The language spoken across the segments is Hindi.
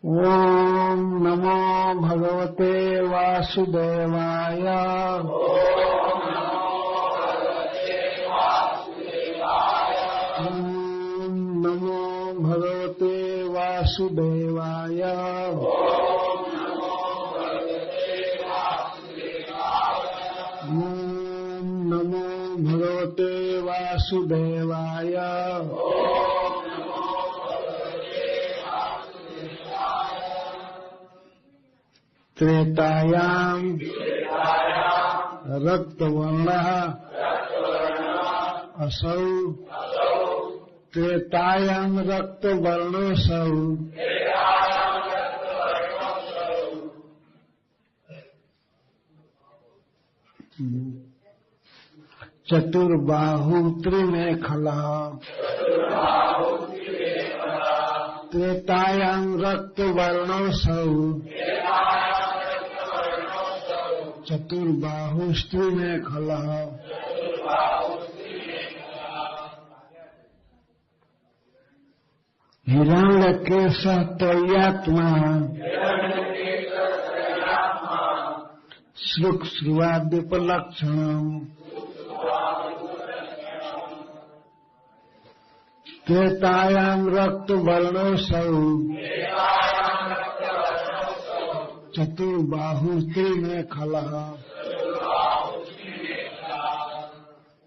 ओम नमो भगवते वासुदेवाय। ओम नमो भगवते वासुदेवाय। ओम नमो भगवते वासुदेवाय। त्रेतायाम रक्तवर्णः असौ। त्रेतायाम रक्तवर्णोऽसौ। चतुर्बाहु त्रिमेखला। त्रेतायाम रक्तवर्णोऽसौ। चतुर्बाहुस्त्रिमेखला। हिरण्यकेशः त्रय्यात्मा। श्रुक्श्रुवाद्युपलक्षणम्। त्रेतायाम रक्तवर्णोऽसौ। चतुर्बाहुस्त्रिमेखला।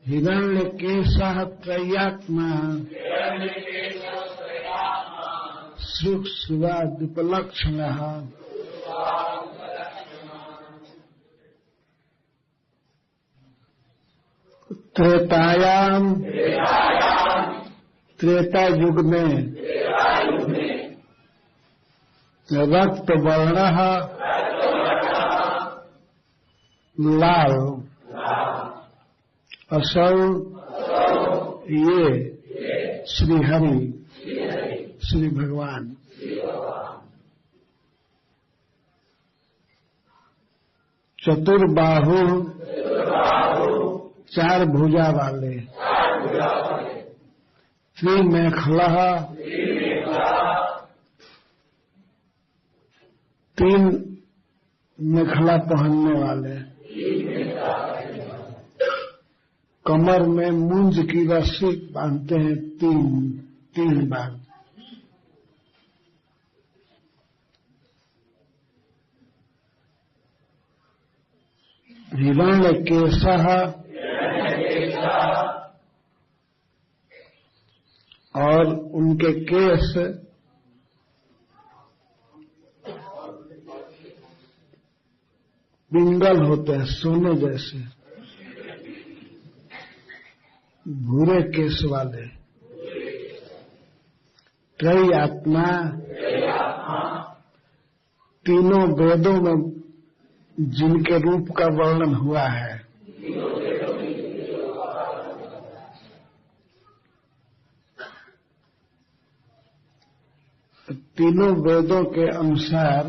हिरण्यकेशः त्रय्यात्मा। श्रुक्श्रुवाद्युपलक्षणः। त्रेतायाम त्रेता युग में रक्त वर्णः लाल। असौ ये श्री हरि श्री भगवान। चतुर्बाहु चार भुजा वाले। त्रिमेखला तीन मेखला पहनने वाले। कमर में मूंज की रस्सी बांधते हैं तीन बार। हिरण्यकेशः और उनके केश पिंगल होते हैं, सोने जैसे, भूरे केश वाले। त्रय आत्मा तीनों वेदों में जिनके रूप का वर्णन हुआ है, तीनों वेदों के अनुसार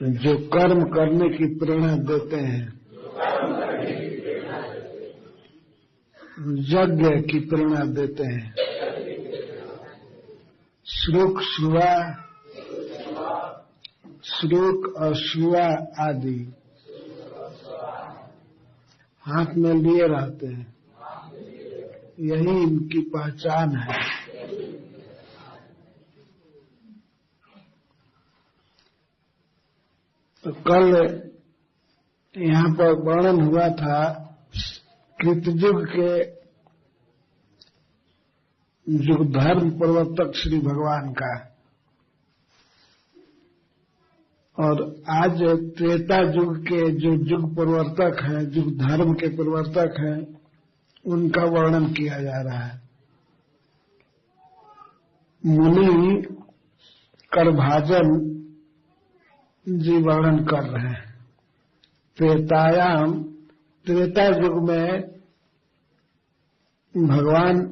जो कर्म करने की प्रेरणा देते हैं, यज्ञ की प्रेरणा देते हैं। श्रुक श्रुवा, श्रुक और श्रुवा आदि हाथ में लिए रहते हैं, यही इनकी पहचान है। तो कल यहाँ पर वर्णन हुआ था कृतयुग के युग धर्म प्रवर्तक श्री भगवान का, और आज त्रेता युग के जो युग प्रवर्तक हैं, युग धर्म के प्रवर्तक हैं, उनका वर्णन किया जा रहा है। मुनि करभाजन जी वर्णन कर रहे हैं। त्रेतायाम त्रेता युग में भगवान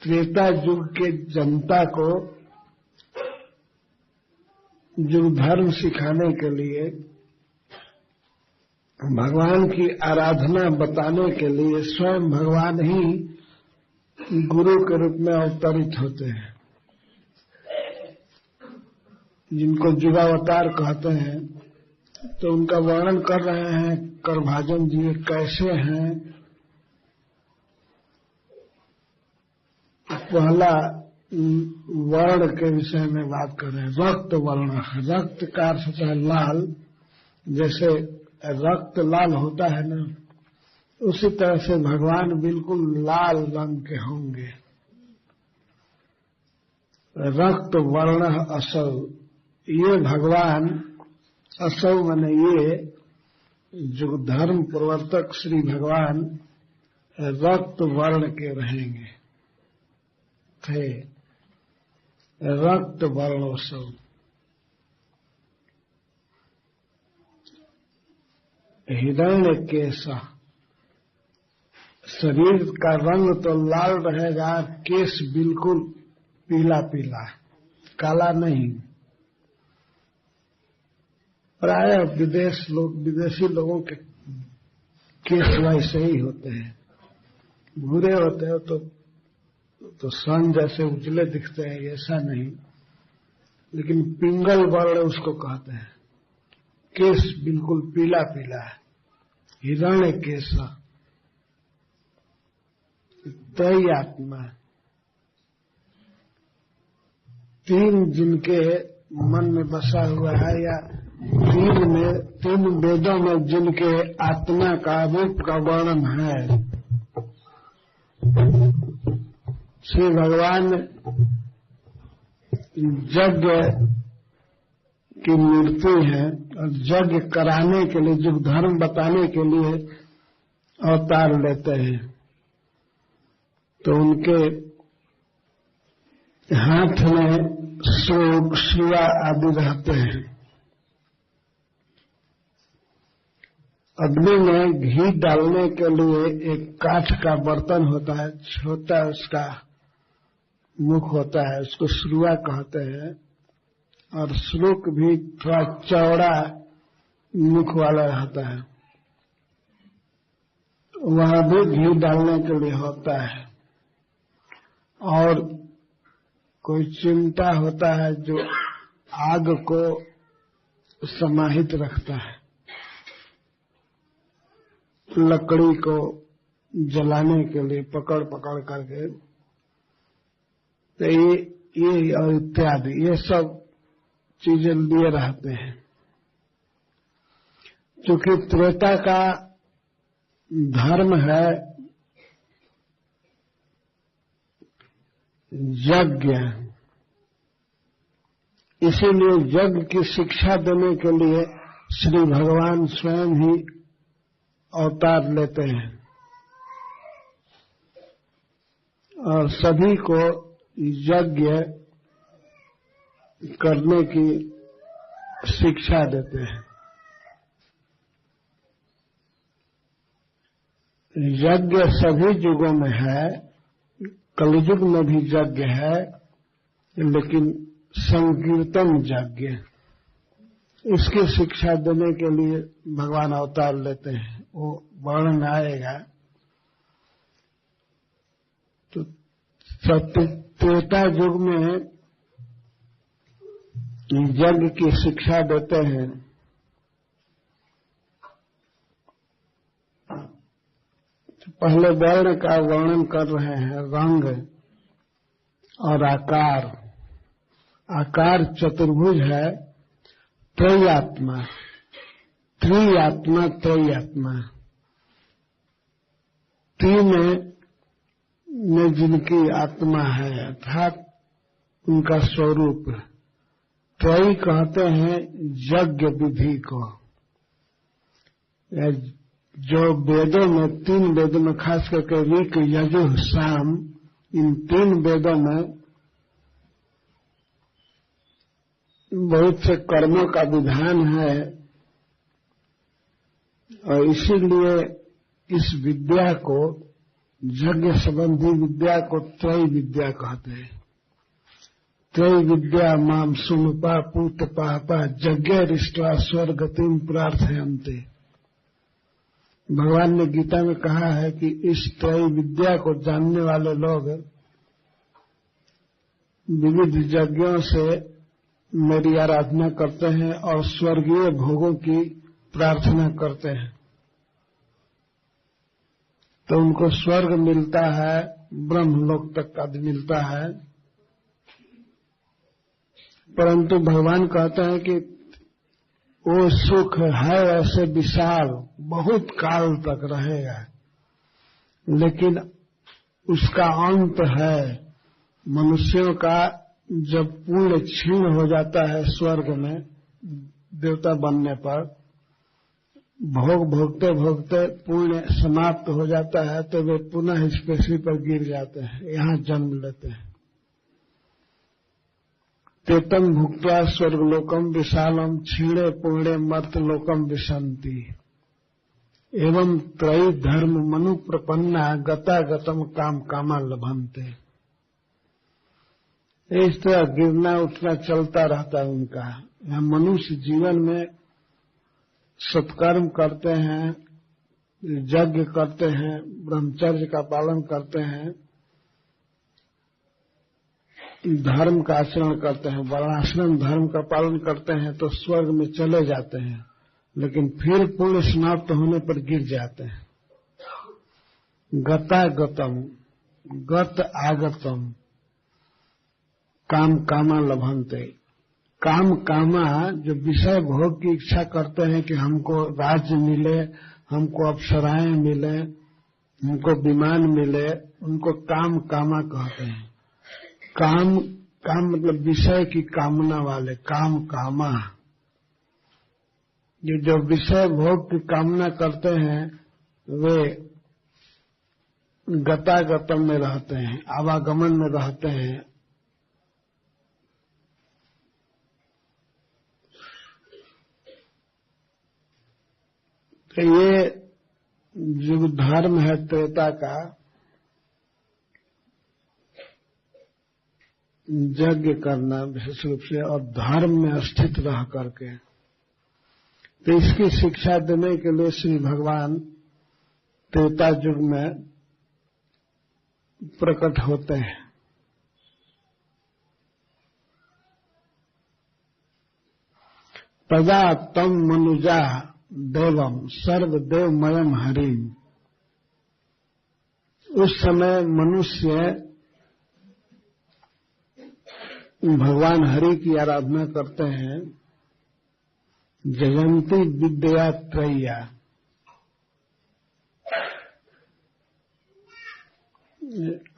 त्रेता युग के जनता को युग धर्म सिखाने के लिए, भगवान की आराधना बताने के लिए स्वयं भगवान ही गुरु के रूप में अवतरित होते हैं, जिनको जुगावतार कहते हैं। तो उनका वर्णन कर रहे हैं करभाजन जी कैसे हैं। पहला वर्ण के विषय में बात कर रहे हैं। रक्त वर्ण, रक्त का अर्थ होता है लाल। जैसे रक्त लाल होता है ना, उसी तरह से भगवान बिल्कुल लाल रंग के होंगे। रक्त वर्ण असौ, ये भगवान असौ माने ये जो धर्म प्रवर्तक श्री भगवान रक्त वर्ण के रहेंगे थे। रक्त वर्ण असौ, हिरण्य केसा, शरीर का रंग तो लाल रहेगा, केस बिल्कुल पीला पीला, काला नहीं। प्राय विदेशी लोगों के केस वैसे ही होते हैं, भूरे होते हैं तो सन जैसे उजले दिखते हैं, ऐसा नहीं। लेकिन पिंगल वर्ण उसको कहते हैं, केस बिल्कुल पीला पीला है। हिरण्य केसा, त्रय आत्मा, तीन जिनके मन में बसा हुआ है, या तीन वेदों में जिनके आत्मा का रूप का वर्णन है। श्री भगवान यज्ञ की मूर्ति है और यज्ञ कराने के लिए, जो धर्म बताने के लिए अवतार लेते हैं। तो उनके हाथ में सुआ आदि रहते हैं। अग्नि में घी डालने के लिए एक काठ का बर्तन होता है, छोटा उसका मुख होता है, उसको सुआ कहते हैं। और श्लोक भी थोड़ा चौड़ा मुख वाला रहता है, वहां भी घी डालने के लिए होता है। और कोई चिमटा होता है जो आग को समाहित रखता है, लकड़ी को जलाने के लिए पकड़ पकड़ करके। तो ये और इत्यादि ये सब चीजें लिए रहते हैं। क्योंकि त्रेता का धर्म है यज्ञ, इसीलिए यज्ञ की शिक्षा देने के लिए श्री भगवान स्वयं ही अवतार लेते हैं और सभी को यज्ञ करने की शिक्षा देते हैं। यज्ञ सभी युगों में है, कलयुग में भी यज्ञ है, लेकिन संकीर्तन यज्ञ, इसकी शिक्षा देने के लिए भगवान अवतार लेते हैं। वो वर्णन आएगा। तो त्रेता युग में यज्ञ की शिक्षा देते हैं। पहले वर्ण का वर्णन कर रहे हैं, रंग और आकार। आकार चतुर्भुज है, त्रयात्मा, त्रियात्मा, त्रयात्मा, तीन में जिनकी आत्मा है अर्थात उनका स्वरूप। त्रय कहते हैं यज्ञ विधि को, जो वेदों में, तीन वेदों में, खास करके ऋक, यजुः, साम, इन तीन वेदों में बहुत से कर्मों का विधान है। और इसीलिए इस विद्या को, यज्ञ संबंधी विद्या को त्रय विद्या कहते हैं। त्रय विद्या माम सुनुपा पूत पापा यज्ञ रिष्टा स्वर्गतिम प्रार्थयन्ते। भगवान ने गीता में कहा है कि इस त्रय विद्या को जानने वाले लोग विविध यज्ञों से मेरी आराधना करते हैं और स्वर्गीय भोगों की प्रार्थना करते हैं तो उनको स्वर्ग मिलता है, ब्रह्मलोक तक का मिलता है। परंतु भगवान कहते हैं कि वो सुख है ऐसे विशाल, बहुत काल तक रहेगा, लेकिन उसका अंत है। मनुष्यों का जब पुण्य क्षीण हो जाता है स्वर्ग में देवता बनने पर, भोग भोगते भोगते पुण्य समाप्त हो जाता है तो वे पुनः इस पृथ्वी पर गिर जाते हैं, यहाँ जन्म लेते हैं। तेतम भुक्त्वा स्वर्गलोकम विशालम क्षीणे पूर्णे मर्तलोकम विशन्ति एवं त्रयी धर्म मनु प्रपन्ना गता गतम काम कामा लभन्ते। इस तरह गिरना उठना चलता रहता है उनका। यहाँ मनुष्य जीवन में सत्कर्म करते हैं, यज्ञ करते हैं, ब्रह्मचर्य का पालन करते हैं, धर्म का आचरण करते हैं, वर्णाश्रम धर्म का पालन करते हैं तो स्वर्ग में चले जाते हैं, लेकिन फिर पुण्य समाप्त होने पर गिर जाते हैं। गता गतम, गत आगतम, काम कामा लभन्ते। काम कामा जो विषय भोग की इच्छा करते हैं कि हमको राज्य मिले, हमको अप्सराएं मिले, हमको विमान मिले, उनको काम कामा कहते हैं। काम मतलब विषय की कामना वाले, काम कामा। जो विषय भोग की कामना करते हैं वे गतागतम में रहते हैं, आवागमन में रहते हैं। तो ये जो धर्म है त्रेता का, यज्ञ करना विशेष रूप से और धर्म में स्थित रह करके, तो इसकी शिक्षा देने के लिए श्री भगवान त्रेता युग में प्रकट होते हैं। तदा तम मनुजा देवम सर्वदेवमयम हरिम। उस समय मनुष्य भगवान हरि की आराधना करते हैं। जयंती विद्या त्रय्या,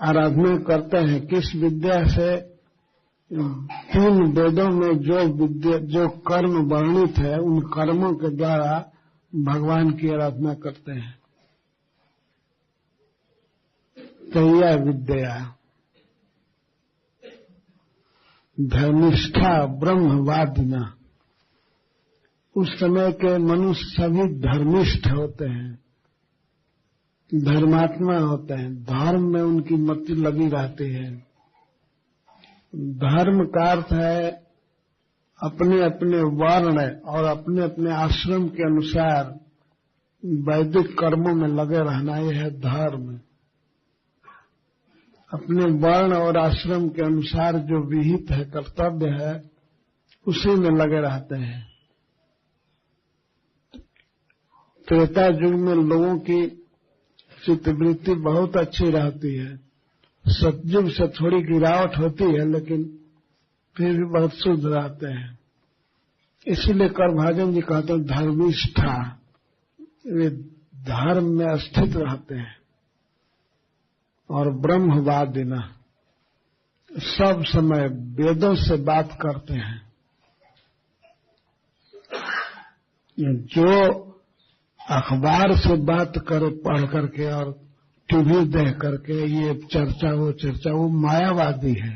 आराधना करते हैं किस विद्या से? तीन वेदों में जो विद्या, जो कर्म वर्णित है उन कर्मों के द्वारा भगवान की आराधना करते हैं। त्रय्या विद्या, धर्मिष्ठा ब्रह्मवादिना। उस समय के मनुष्य सभी धर्मिष्ठ होते हैं, धर्मात्मा होते हैं, धर्म में उनकी मति लगी रहती है। धर्म का अर्थ है अपने अपने वर्ण और अपने अपने आश्रम के अनुसार वैदिक कर्मों में लगे रहना, यह है धर्म। अपने वर्ण और आश्रम के अनुसार जो विहित है, कर्तव्य है, उसी में लगे रहते हैं। त्रेता युग में लोगों की चित्तवृत्ति बहुत अच्छी रहती है। सतयुग से थोड़ी गिरावट होती है, लेकिन फिर भी बहुत शुद्ध रहते हैं। इसीलिए करभाजन जी कहते हैं धर्मिष्ठा, वे धर्म में स्थित रहते हैं। और ब्रह्मवादिना, सब समय वेदों से बात करते हैं। जो अखबार से बात करे पढ़ करके और टीवी देख करके, ये चर्चा वो मायावादी है।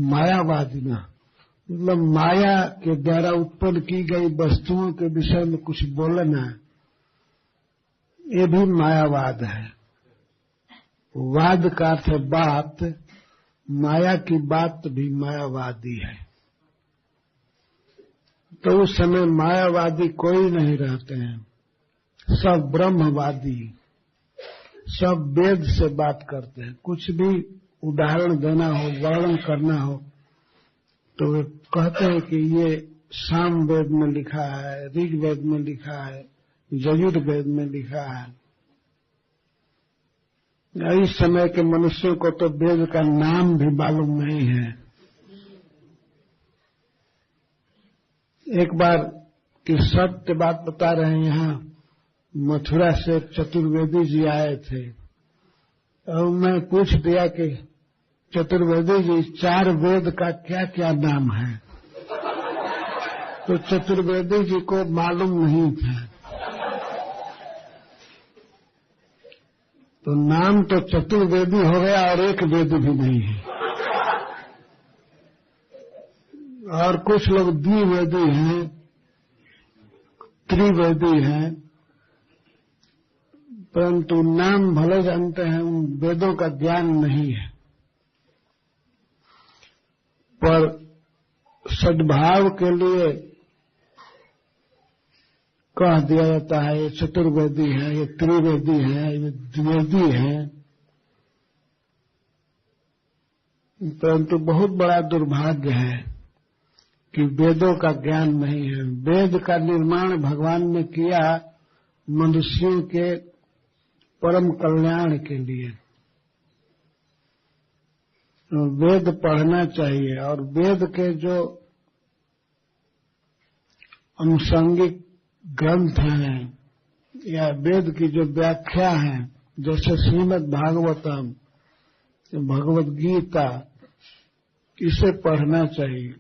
मायावादिना मतलब माया के द्वारा उत्पन्न की गई वस्तुओं के विषय में कुछ बोलना, ये भी मायावाद है। वाद का अर्थ है बात, माया की बात भी मायावादी है। तो उस समय मायावादी कोई नहीं रहते हैं, सब ब्रह्मवादी, सब वेद से बात करते हैं। कुछ भी उदाहरण देना हो, वर्णन करना हो, तो वे कहते हैं कि ये साम वेद में लिखा है, ऋग्वेद में लिखा है, यजुर्वेद में लिखा है। इस समय के मनुष्यों को तो वेद का नाम भी मालूम नहीं है। एक बार की सत्य बात बता रहे हैं, यहाँ मथुरा से चतुर्वेदी जी आए थे और मैं पूछ दिया कि चतुर्वेदी जी 4 वेद का क्या क्या नाम है, तो चतुर्वेदी जी को मालूम नहीं था। तो नाम तो चतुर्वेदी हो गया और एक वेद भी नहीं है। और कुछ लोग द्विवेदी हैं, त्रिवेदी हैं, परंतु नाम भले जानते हैं, उन वेदों का ज्ञान नहीं है। पर सद्भाव के लिए कह दिया जाता है ये चतुर्वेदी है, ये त्रिवेदी है, ये द्विवेदी है। परंतु बहुत बड़ा दुर्भाग्य है कि वेदों का ज्ञान नहीं है। वेद का निर्माण भगवान ने किया मनुष्यों के परम कल्याण के लिए। वेद पढ़ना चाहिए और वेद के जो अनुषंगिक ग्रंथ हैं या वेद की जो व्याख्या है, जैसे श्रीमद् भागवतम, भगवद गीता, इसे पढ़ना चाहिए।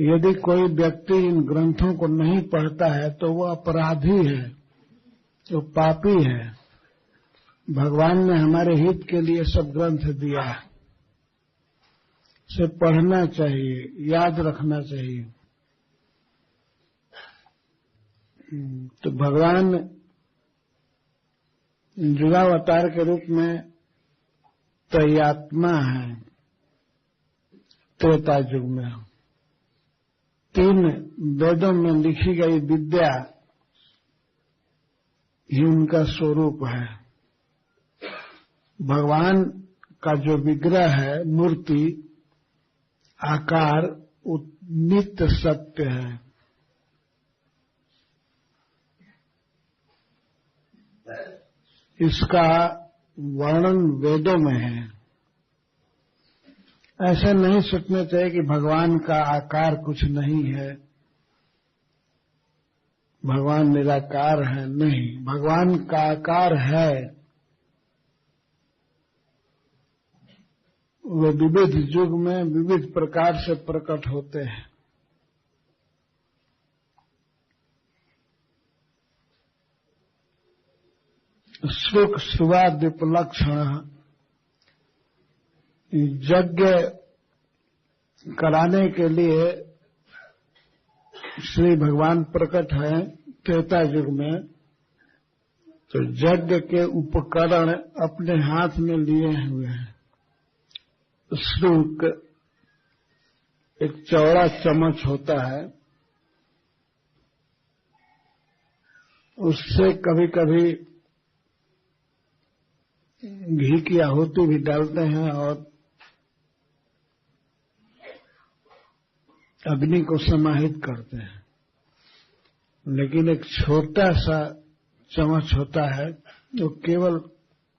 यदि कोई व्यक्ति इन ग्रंथों को नहीं पढ़ता है तो वह अपराधी है, तो पापी है। भगवान ने हमारे हित के लिए सब ग्रंथ दिया है, इसे पढ़ना चाहिए, याद रखना चाहिए। तो भगवान युगावतार के रूप में त्रयात्मा है। त्रेता युग में 3 वेदों में लिखी गई विद्या ही उनका स्वरूप है। भगवान का जो विग्रह है, मूर्ति, आकार, नित्य सत्य है। इसका वर्णन वेदों में है। ऐसा नहीं सोचना चाहिए कि भगवान का आकार कुछ नहीं है, भगवान निराकार है। नहीं, भगवान का आकार है। वे विविध युग में विविध प्रकार से प्रकट होते हैं। सुख सुवाद्युपलक्षण, यज्ञ कराने के लिए श्री भगवान प्रकट हैं त्रेता युग में। तो यज्ञ के उपकरण अपने हाथ में लिए हुए हैं। श्रुक एक चौड़ा चम्मच होता है, उससे कभी कभी घी की आहुति भी डालते हैं और अग्नि को समाहित करते हैं। लेकिन एक छोटा सा चम्मच होता है जो केवल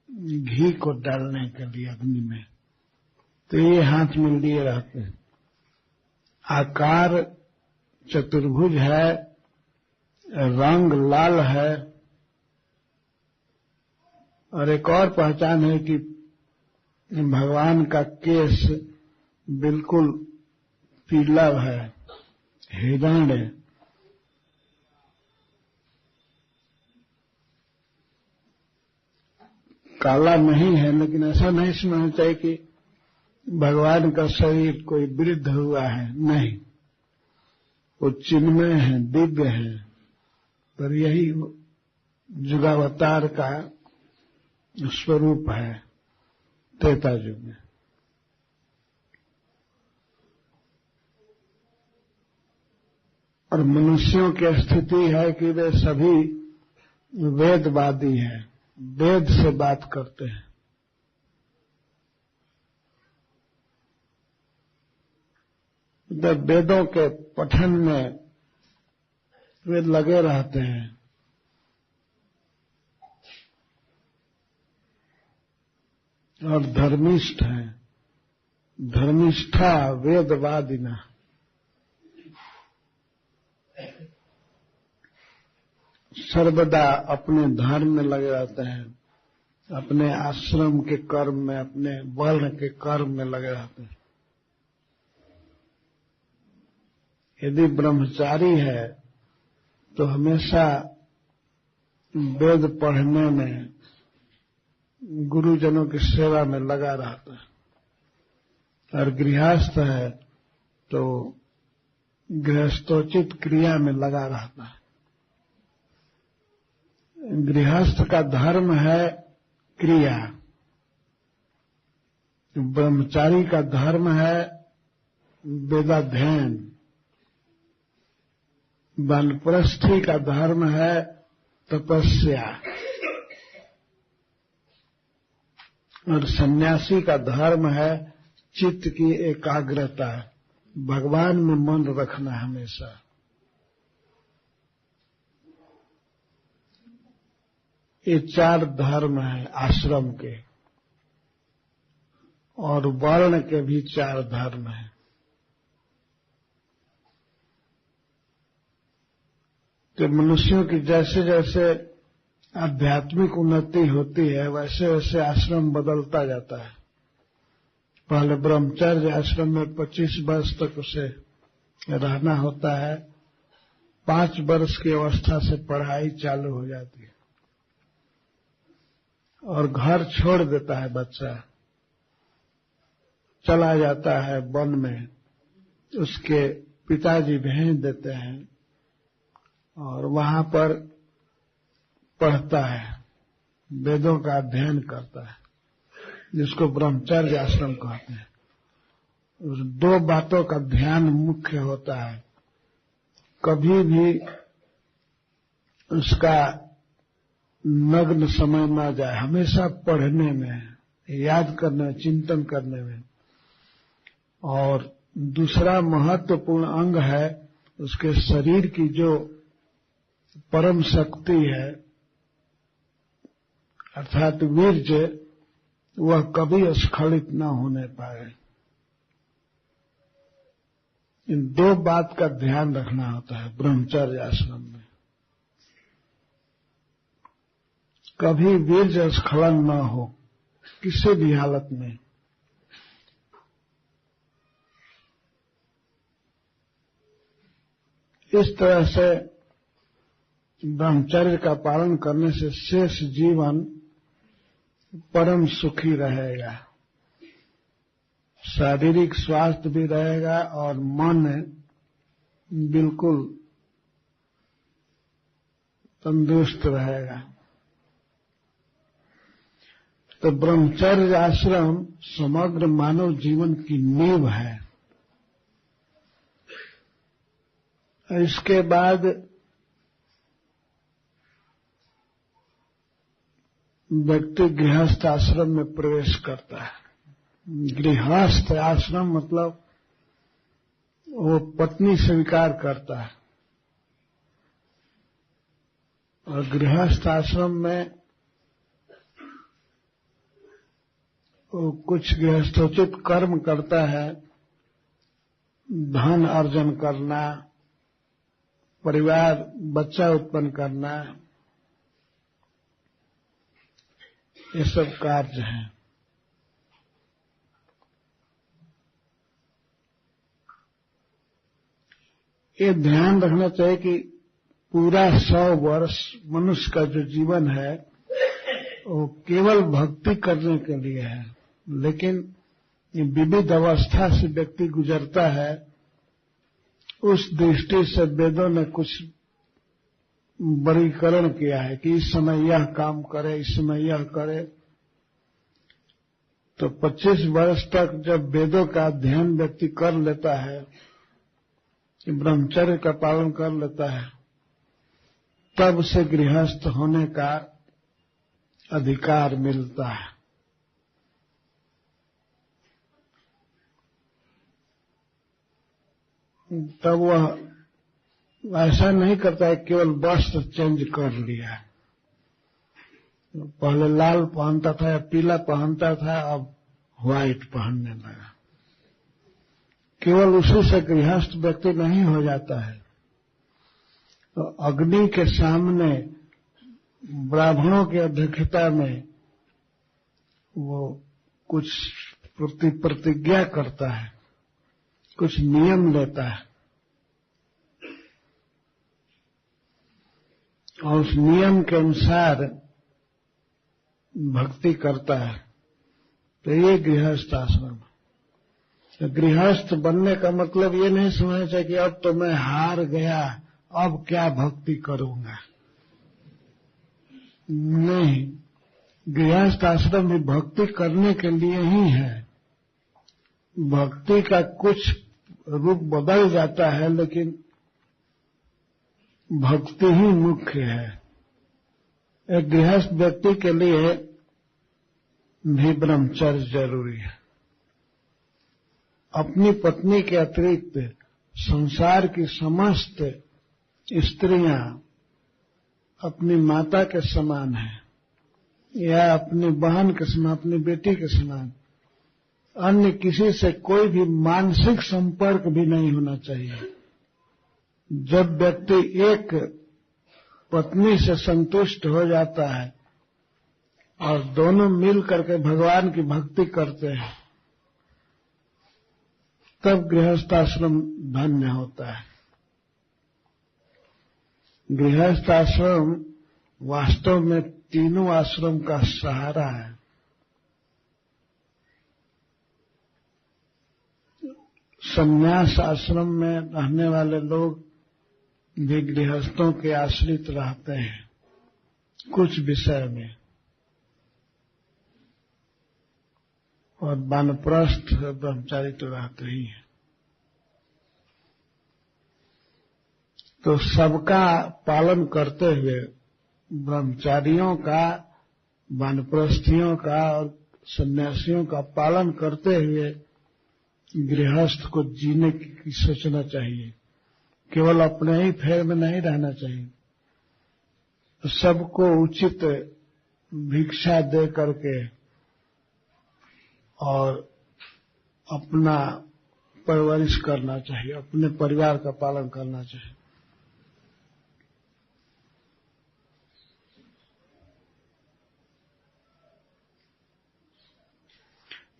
घी को डालने के लिए अग्नि में, तो ये हाथ में लिए रहते हैं। आकार चतुर्भुज है, रंग लाल है, और एक और पहचान है कि भगवान का केश बिल्कुल पीला है, हिरण्य। काला नहीं है, लेकिन ऐसा नहीं समझना चाहिए कि भगवान का शरीर कोई वृद्ध हुआ है। नहीं, वो चिन्मय है, दिव्य है। पर यही युगावतार का स्वरूप है त्रेता युग में। और मनुष्यों की स्थिति है कि वे सभी वेदवादी हैं, वेद से बात करते हैं। जब वेदों के पठन में वे लगे रहते हैं और धर्मिष्ठ हैं, धर्मिष्ठा वेदवादिना, सर्वदा अपने धर्म में लगे रहते हैं, अपने आश्रम के कर्म में, अपने वर्ण के कर्म में लगे रहते हैं। यदि ब्रह्मचारी है तो हमेशा वेद पढ़ने में, गुरुजनों की सेवा में लगा रहता है, और गृहस्थ है तो गृहस्थोचित क्रिया में लगा रहता है। गृहस्थ का धर्म है क्रिया, ब्रह्मचारी का धर्म है वेदाध्ययन, वानप्रस्थी का धर्म है तपस्या, और सन्यासी का धर्म है चित्त की एकाग्रता, भगवान में मन रखना हमेशा। ये 4 धर्म हैं आश्रम के, और वर्ण के भी 4 धर्म हैं। तो मनुष्यों की जैसे जैसे आध्यात्मिक उन्नति होती है वैसे वैसे आश्रम बदलता जाता है। पहले ब्रह्मचर्य आश्रम में 25 वर्ष तक उसे रहना होता है, 5 वर्ष की अवस्था से पढ़ाई चालू हो जाती है और घर छोड़ देता है बच्चा, चला जाता है वन में, उसके पिताजी भेज देते हैं और वहां पर पढ़ता है, वेदों का अध्ययन करता है, जिसको ब्रह्मचर्य आश्रम कहते हैं। उस 2 बातों का ध्यान मुख्य होता है, कभी भी उसका नग्न समय न जाए, हमेशा पढ़ने में, याद करने में, चिंतन करने में। और दूसरा महत्वपूर्ण अंग है उसके शरीर की जो परम शक्ति है अर्थात वीर्य, वह कभी स्खलित न होने पाए। इन 2 बात का ध्यान रखना होता है ब्रह्मचर्य आश्रम में। कभी वीर्य स्खलन न हो किसी भी हालत में। इस तरह से ब्रह्मचर्य का पालन करने से शेष जीवन परम सुखी रहेगा, शारीरिक स्वास्थ्य भी रहेगा और मन बिल्कुल तंदुरुस्त रहेगा। तो ब्रह्मचर्य आश्रम समग्र मानव जीवन की नींव है। इसके बाद व्यक्ति गृहस्थ आश्रम में प्रवेश करता है। गृहस्थ आश्रम मतलब वो पत्नी स्वीकार करता है, और गृहस्थ आश्रम में वो कुछ गृहस्थोचित कर्म करता है, धन अर्जन करना, परिवार बच्चा उत्पन्न करना, ये सब कार्य हैं। ये ध्यान रखना चाहिए कि पूरा 100 वर्ष मनुष्य का जो जीवन है वो केवल भक्ति करने के लिए है, लेकिन ये विविध अवस्था से व्यक्ति गुजरता है। उस दृष्टि से वेदों ने कुछ वर्गीकरण किया है कि इस समय यह काम करे, इस समय यह करे। तो 25 वर्ष तक जब वेदों का अध्ययन व्यक्ति कर लेता है ब्रह्मचर्य का पालन कर लेता है, तब से गृहस्थ होने का अधिकार मिलता है। तब वह ऐसा नहीं करता है केवल वस्त्र चेंज कर लिया, पहले लाल पहनता था या पीला पहनता था, अब व्हाइट पहनने लगा। केवल उसी से गृहस्थ व्यक्ति नहीं हो जाता है। तो अग्नि के सामने ब्राह्मणों की अध्यक्षता में वो कुछ प्रतिज्ञा करता है, कुछ नियम लेता है, और उस नियम के अनुसार भक्ति करता है। तो ये गृहस्थ आश्रम। तो गृहस्थ बनने का मतलब ये नहीं समझना चाहिए कि अब तो मैं हार गया, अब क्या भक्ति करूंगा। नहीं, गृहस्थ आश्रम भी भक्ति करने के लिए ही है। भक्ति का कुछ रूप बदल जाता है, लेकिन भक्ति ही मुख्य है। एक गृहस्थ व्यक्ति के लिए भी ब्रह्मचर्य जरूरी है। अपनी पत्नी के अतिरिक्त संसार की समस्त स्त्रियां अपनी माता के समान हैं, या अपनी बहन के समान, अपनी बेटी के समान। अन्य किसी से कोई भी मानसिक संपर्क भी नहीं होना चाहिए। जब व्यक्ति एक पत्नी से संतुष्ट हो जाता है और दोनों मिल करके भगवान की भक्ति करते हैं, तब गृहस्थाश्रम धन्य होता है। गृहस्थाश्रम वास्तव में तीनों आश्रम का सहारा है। संन्यास आश्रम में रहने वाले लोग भी गृहस्थों के आश्रित रहते हैं कुछ विषय में, और वानप्रस्थ ब्रह्मचारी तो रहते ही हैं। तो सबका पालन करते हुए, ब्रह्मचारियों का, वानप्रस्थियों का और सन्यासियों का पालन करते हुए गृहस्थ को जीने की सोचना चाहिए। केवल अपने ही फेर में नहीं रहना चाहिए। सबको उचित भिक्षा दे करके और अपना परवरिश करना चाहिए, अपने परिवार का पालन करना चाहिए।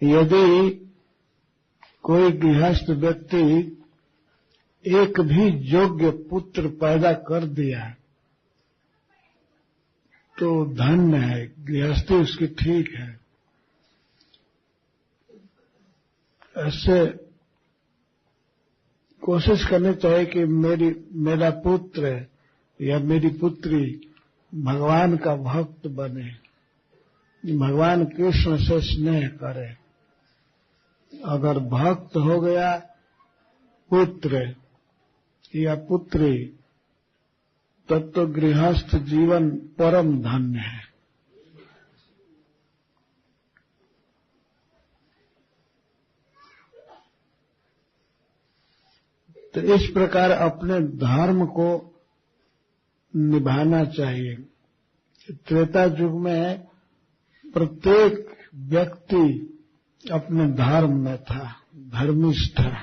यदि कोई गृहस्थ व्यक्ति एक भी योग्य पुत्र पैदा कर दिया तो धन्य है, गृहस्थी उसकी ठीक है। ऐसे कोशिश करनी चाहिए कि मेरा पुत्र या मेरी पुत्री भगवान का भक्त बने, भगवान कृष्ण से स्नेह करे। अगर भक्त हो गया पुत्र या पुत्री, तब तो गृहस्थ जीवन परम धन्य है। तो इस प्रकार अपने धर्म को निभाना चाहिए। त्रेता युग में प्रत्येक व्यक्ति अपने धर्म में था, धर्मिष्ठ था।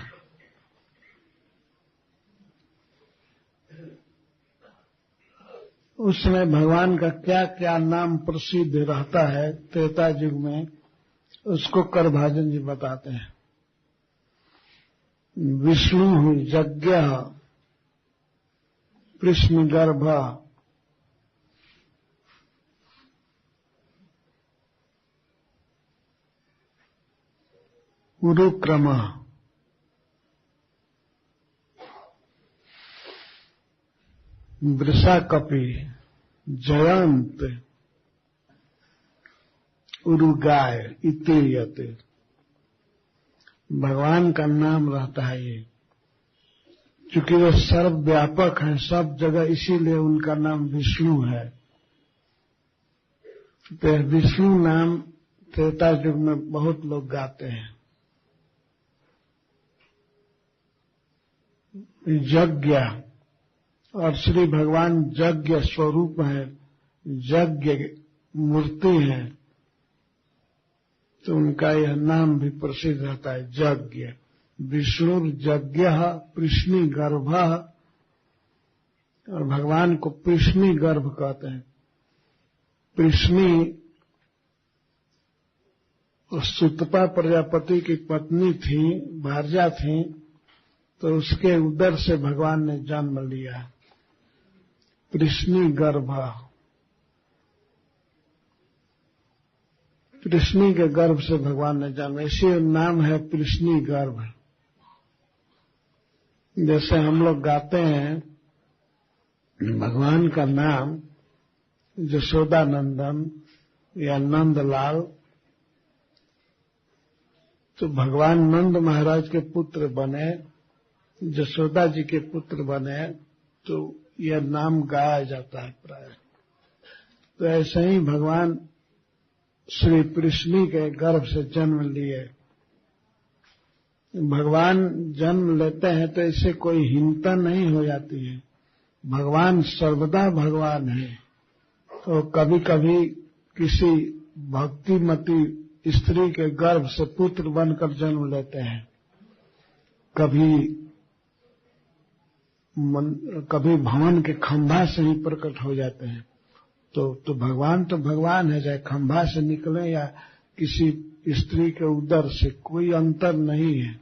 उस समय भगवान का क्या क्या नाम प्रसिद्ध रहता है त्रेता युग में, उसको करभाजन जी बताते हैं। विष्णु यज्ञ, कृष्ण गर्भ, उरुक्रम, वृषाकपि, जयंत, उरुगाय इत्येते। भगवान का नाम रहता है ये चूंकि वे सर्वव्यापक हैं सब जगह, इसीलिए उनका नाम विष्णु है। तो विष्णु नाम त्रेता युग में बहुत लोग गाते हैं। यज्ञ, और श्री भगवान यज्ञ स्वरूप है, यज्ञ मूर्ति है, तो उनका यह नाम भी प्रसिद्ध रहता है, यज्ञ। विष्णु यज्ञ कृष्णी गर्भ, और भगवान को कृष्णी गर्भ कहते हैं। कृष्णी सुतपा प्रजापति की पत्नी थी, भार्या थी, तो उसके उदर से भगवान ने जन्म लिया, कृष्णी गर्भ। कृष्णी के गर्भ से भगवान ने जन्म, इसी नाम है कृष्णी गर्भ। जैसे हम लोग गाते हैं भगवान का नाम यशोदा नंदन या नंदलाल, तो भगवान नंद महाराज के पुत्र बने, यशोदा जी के पुत्र बने, तो यह नाम गाया जाता है प्राय। तो ऐसे ही भगवान श्री कृष्ण के गर्भ से जन्म लिए। भगवान जन्म लेते हैं तो इससे कोई हीनता नहीं हो जाती है, भगवान सर्वदा भगवान है। तो कभी कभी किसी भक्तिमती स्त्री के गर्भ से पुत्र बनकर जन्म लेते हैं, कभी भवन के खंभा से ही प्रकट हो जाते हैं। तो भगवान है, चाहे खंभा से निकले या किसी स्त्री के उदर से, कोई अंतर नहीं है।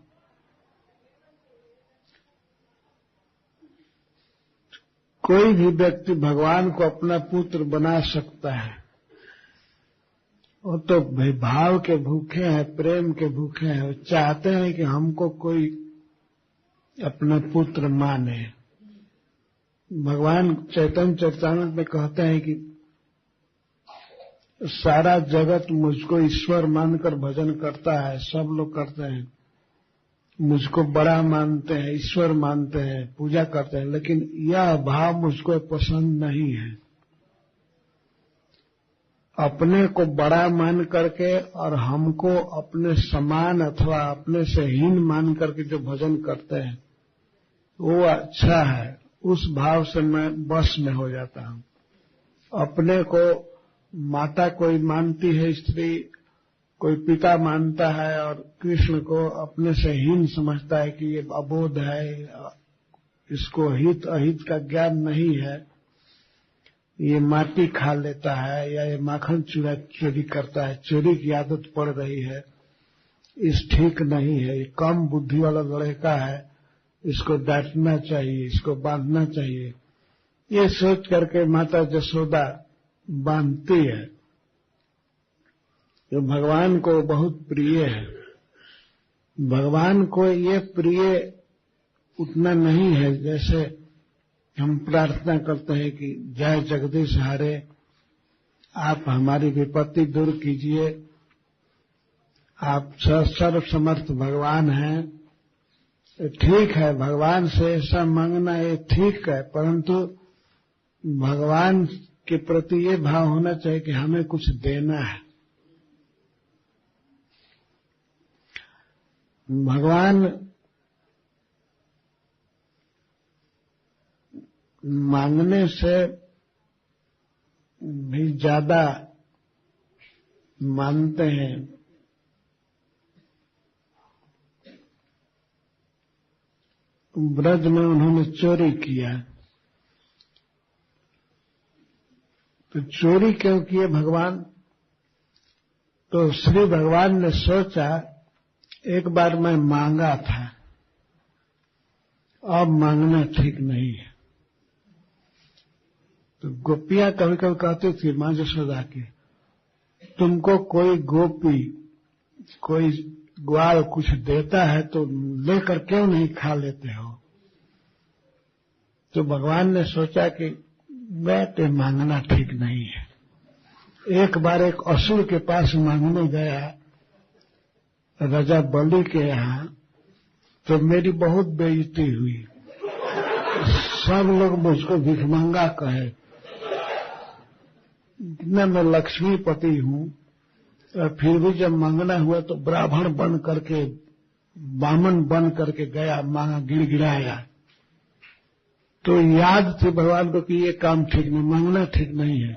कोई भी व्यक्ति भगवान को अपना पुत्र बना सकता है। वो तो भाव के भूखे हैं, प्रेम के भूखे हैं, वो चाहते हैं कि हमको कोई अपना पुत्र माने। भगवान चैतन्य चरितामृत में कहते हैं कि सारा जगत मुझको ईश्वर मानकर भजन करता है, सब लोग करते हैं, मुझको बड़ा मानते हैं, ईश्वर मानते हैं, पूजा करते हैं, लेकिन यह भाव मुझको पसंद नहीं है। अपने को बड़ा मान करके और हमको अपने समान अथवा अपने से हीन मान करके जो भजन करते हैं वो अच्छा है, उस भाव से मैं बस में हो जाता हूं। अपने को माता कोई मानती है स्त्री, कोई पिता मानता है, और कृष्ण को अपने से हीन समझता है कि ये अबोध है, इसको हित अहित का ज्ञान नहीं है, ये माटी खा लेता है, या ये माखन चूरा चोरी करता है, चोरी की आदत पड़ रही है, इस ठीक नहीं है, ये कम बुद्धि वाला लड़का है, इसको डांटना चाहिए, इसको बांधना चाहिए। ये सोच करके माता यशोदा बांधती है। जो भगवान को बहुत प्रिय है, भगवान को ये प्रिय उतना नहीं है जैसे हम प्रार्थना करते हैं कि जय जगदीश हरे, आप हमारी विपत्ति दूर कीजिए, आप सर्वसमर्थ भगवान हैं। ठीक है, भगवान से ऐसा मांगना ये ठीक है, परंतु भगवान के प्रति ये भाव होना चाहिए कि हमें कुछ देना है। भगवान मांगने से भी ज्यादा मानते हैं। ब्रज में उन्होंने चोरी किया, तो चोरी क्यों किए भगवान? तो श्री भगवान ने सोचा एक बार मैं मांगा था, अब मांगना ठीक नहीं है। तो गोपियां कभी कभी कहती थी मां यशोदा की, तुमको कोई गोपी कोई ग्वाल कुछ देता है तो लेकर क्यों नहीं खा लेते हो? तो भगवान ने सोचा कि बेटे मांगना ठीक नहीं है। एक बार एक असुर के पास मांगने गया राजा बलि के यहाँ, तो मेरी बहुत बेइज्जती हुई। सब लोग मुझको भिखमंगा कहे, इतना मैं लक्ष्मीपति हूं, और फिर भी जब मांगना हुआ तो ब्राह्मण बन करके, बामन बन करके गया, मांगा, गिड़गिड़ाया। तो याद थी भगवान को कि ये काम ठीक नहीं, मांगना ठीक नहीं है।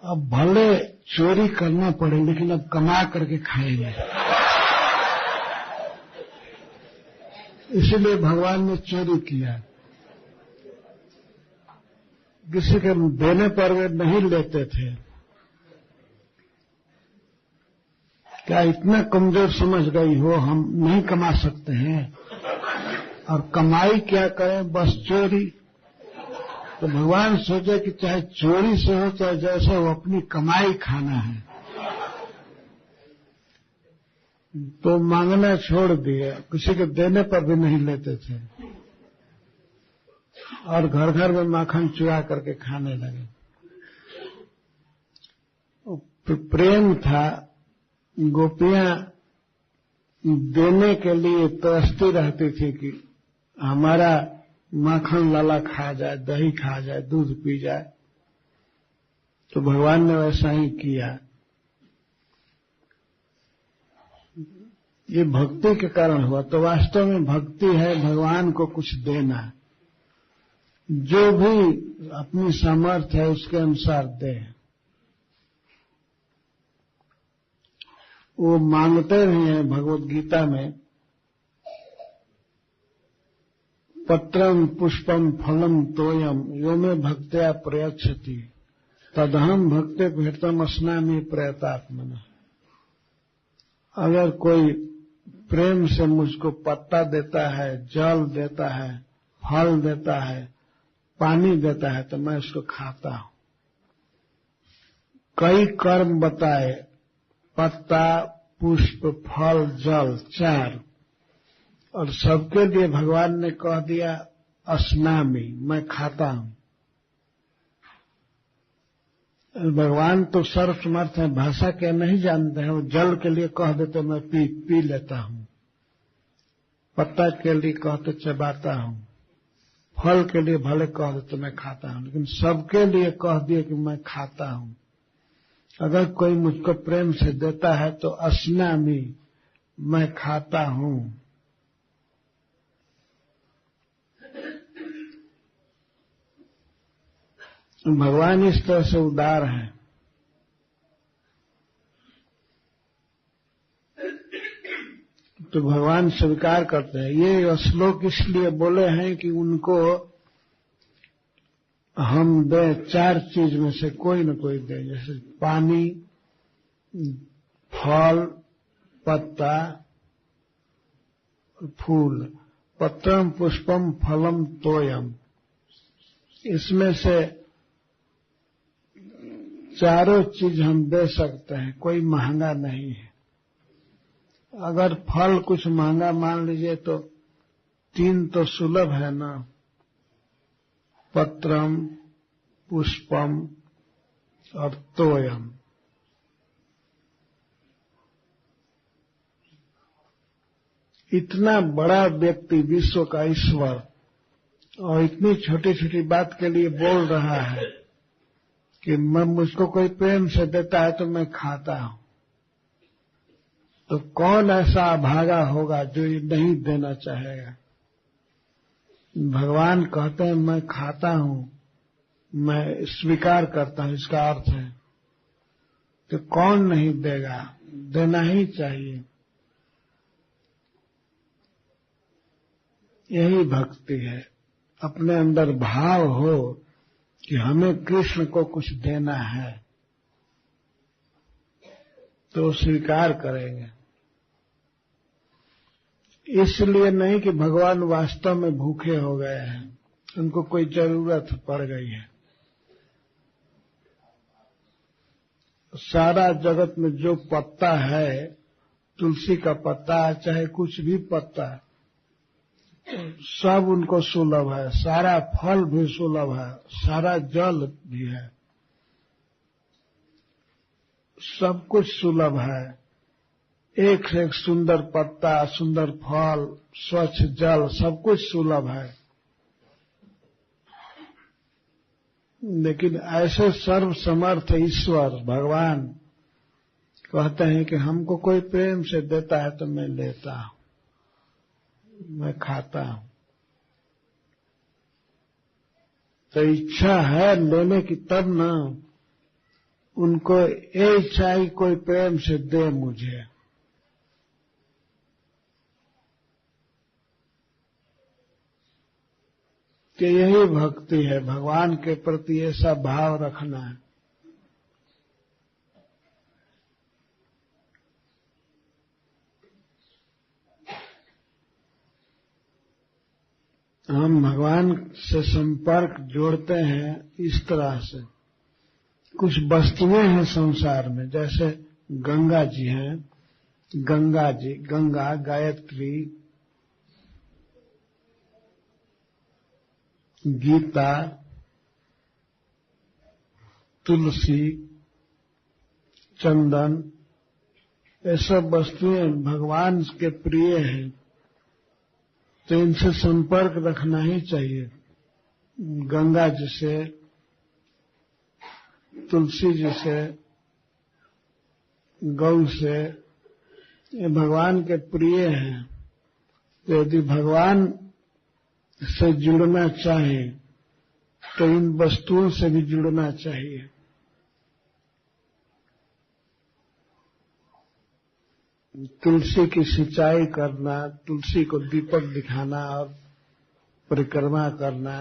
अब भले चोरी करना पड़े लेकिन अब कमा करके खाएंगे। इसलिए भगवान ने चोरी किया। किसी के देने पर वे नहीं लेते थे। क्या इतना कमजोर समझ गई हो हम नहीं कमा सकते हैं, और कमाई क्या करें, बस चोरी। तो भगवान सोचे कि चाहे चोरी से हो चाहे जैसे हो, अपनी कमाई खाना है। तो मांगना छोड़ दिया, किसी के देने पर भी नहीं लेते थे, और घर घर में माखन चुरा करके खाने लगे। प्रेम था, गोपियां देने के लिए तरसती रहती थी कि हमारा माखन लाला खा जाए, दही खा जाए, दूध पी जाए। तो भगवान ने वैसा ही किया। ये भक्ति के कारण हुआ। तो वास्तव में भक्ति है भगवान को कुछ देना, जो भी अपनी सामर्थ्य है उसके अनुसार दे। वो मांगते भी हैं भगवत गीता में, पत्रम पुष्पम फलम तोयम यो में भक्त्या प्रयच्छति तदहम भक्ते भेटतम अस्नामि प्रयतात्मना। अगर कोई प्रेम से मुझको पत्ता देता है, जल देता है, फल देता है, पानी देता है, तो मैं उसको खाता हूं। कई कर्म बताए, पत्ता, पुष्प, फल, जल, 4, और सबके लिए भगवान ने कह दिया अस्नामि, मैं खाता हूं। भगवान तो सर्वसमर्थ है, भाषा के नहीं जानते हैं। वो जल के लिए कह देते मैं पी लेता हूं, पत्ता के लिए कहते चबाता हूं, फल के लिए भले कह देते मैं खाता हूं, लेकिन सबके लिए कह दिए कि मैं खाता हूं। अगर कोई मुझको प्रेम से देता है तो अस्नामि, मैं खाता हूं। भगवान इस तरह से उदार हैं। तो भगवान स्वीकार करते हैं। ये श्लोक इसलिए बोले हैं कि उनको हम दे 4 चीज में से कोई न कोई दे, जैसे पानी, फल, पत्ता, फूल। पत्रम पुष्पम फलम तोयम, इसमें से चारों चीज हम दे सकते हैं, कोई महंगा नहीं है। अगर फल कुछ महंगा मान लीजिए तो 3 तो सुलभ है ना, पत्रम, पुष्पम और तोयम। इतना बड़ा व्यक्ति, विश्व का ईश्वर, और इतनी छोटी छोटी बात के लिए बोल रहा है कि मुझको कोई प्रेम से देता है तो मैं खाता हूं। तो कौन ऐसा अभागा होगा जो ये नहीं देना चाहेगा। भगवान कहते हैं मैं खाता हूं, मैं स्वीकार करता हूं, इसका अर्थ है तो कौन नहीं देगा, देना ही चाहिए। यही भक्ति है। अपने अंदर भाव हो कि हमें कृष्ण को कुछ देना है तो स्वीकार करेंगे। इसलिए नहीं कि भगवान वास्तव में भूखे हो गए हैं, उनको कोई जरूरत पड़ गई है। सारा जगत में जो पत्ता है, तुलसी का पत्ता चाहे कुछ भी पत्ता, सब उनको सुलभ है। सारा फल भी सुलभ है, सारा जल भी है, सब कुछ सुलभ है। एक से एक सुंदर पत्ता, सुंदर फल, स्वच्छ जल, सब कुछ सुलभ है। लेकिन ऐसे सर्वसमर्थ ईश्वर भगवान कहते हैं कि हमको कोई प्रेम से देता है तो मैं लेता हूं, मैं खाता हूं। तो इच्छा है लेने की तब ना उनको ये इच्छा ही कोई प्रेम से दे मुझे। कि यही भक्ति है, भगवान के प्रति ऐसा भाव रखना है। हम भगवान से संपर्क जोड़ते हैं इस तरह से। कुछ वस्तुएं हैं संसार में, जैसे गंगा जी हैं, गंगा जी, गंगा, गायत्री, गीता, तुलसी, चंदन, ये सब वस्तुएं भगवान के प्रिय हैं, तो इनसे संपर्क रखना ही चाहिए। गंगा जी से, तुलसी जी से, गौ से, ये भगवान के प्रिय हैं। तो यदि भगवान से जुड़ना चाहे तो इन वस्तुओं से भी जुड़ना चाहिए। तुलसी की सिंचाई करना, तुलसी को दीपक दिखाना और परिक्रमा करना,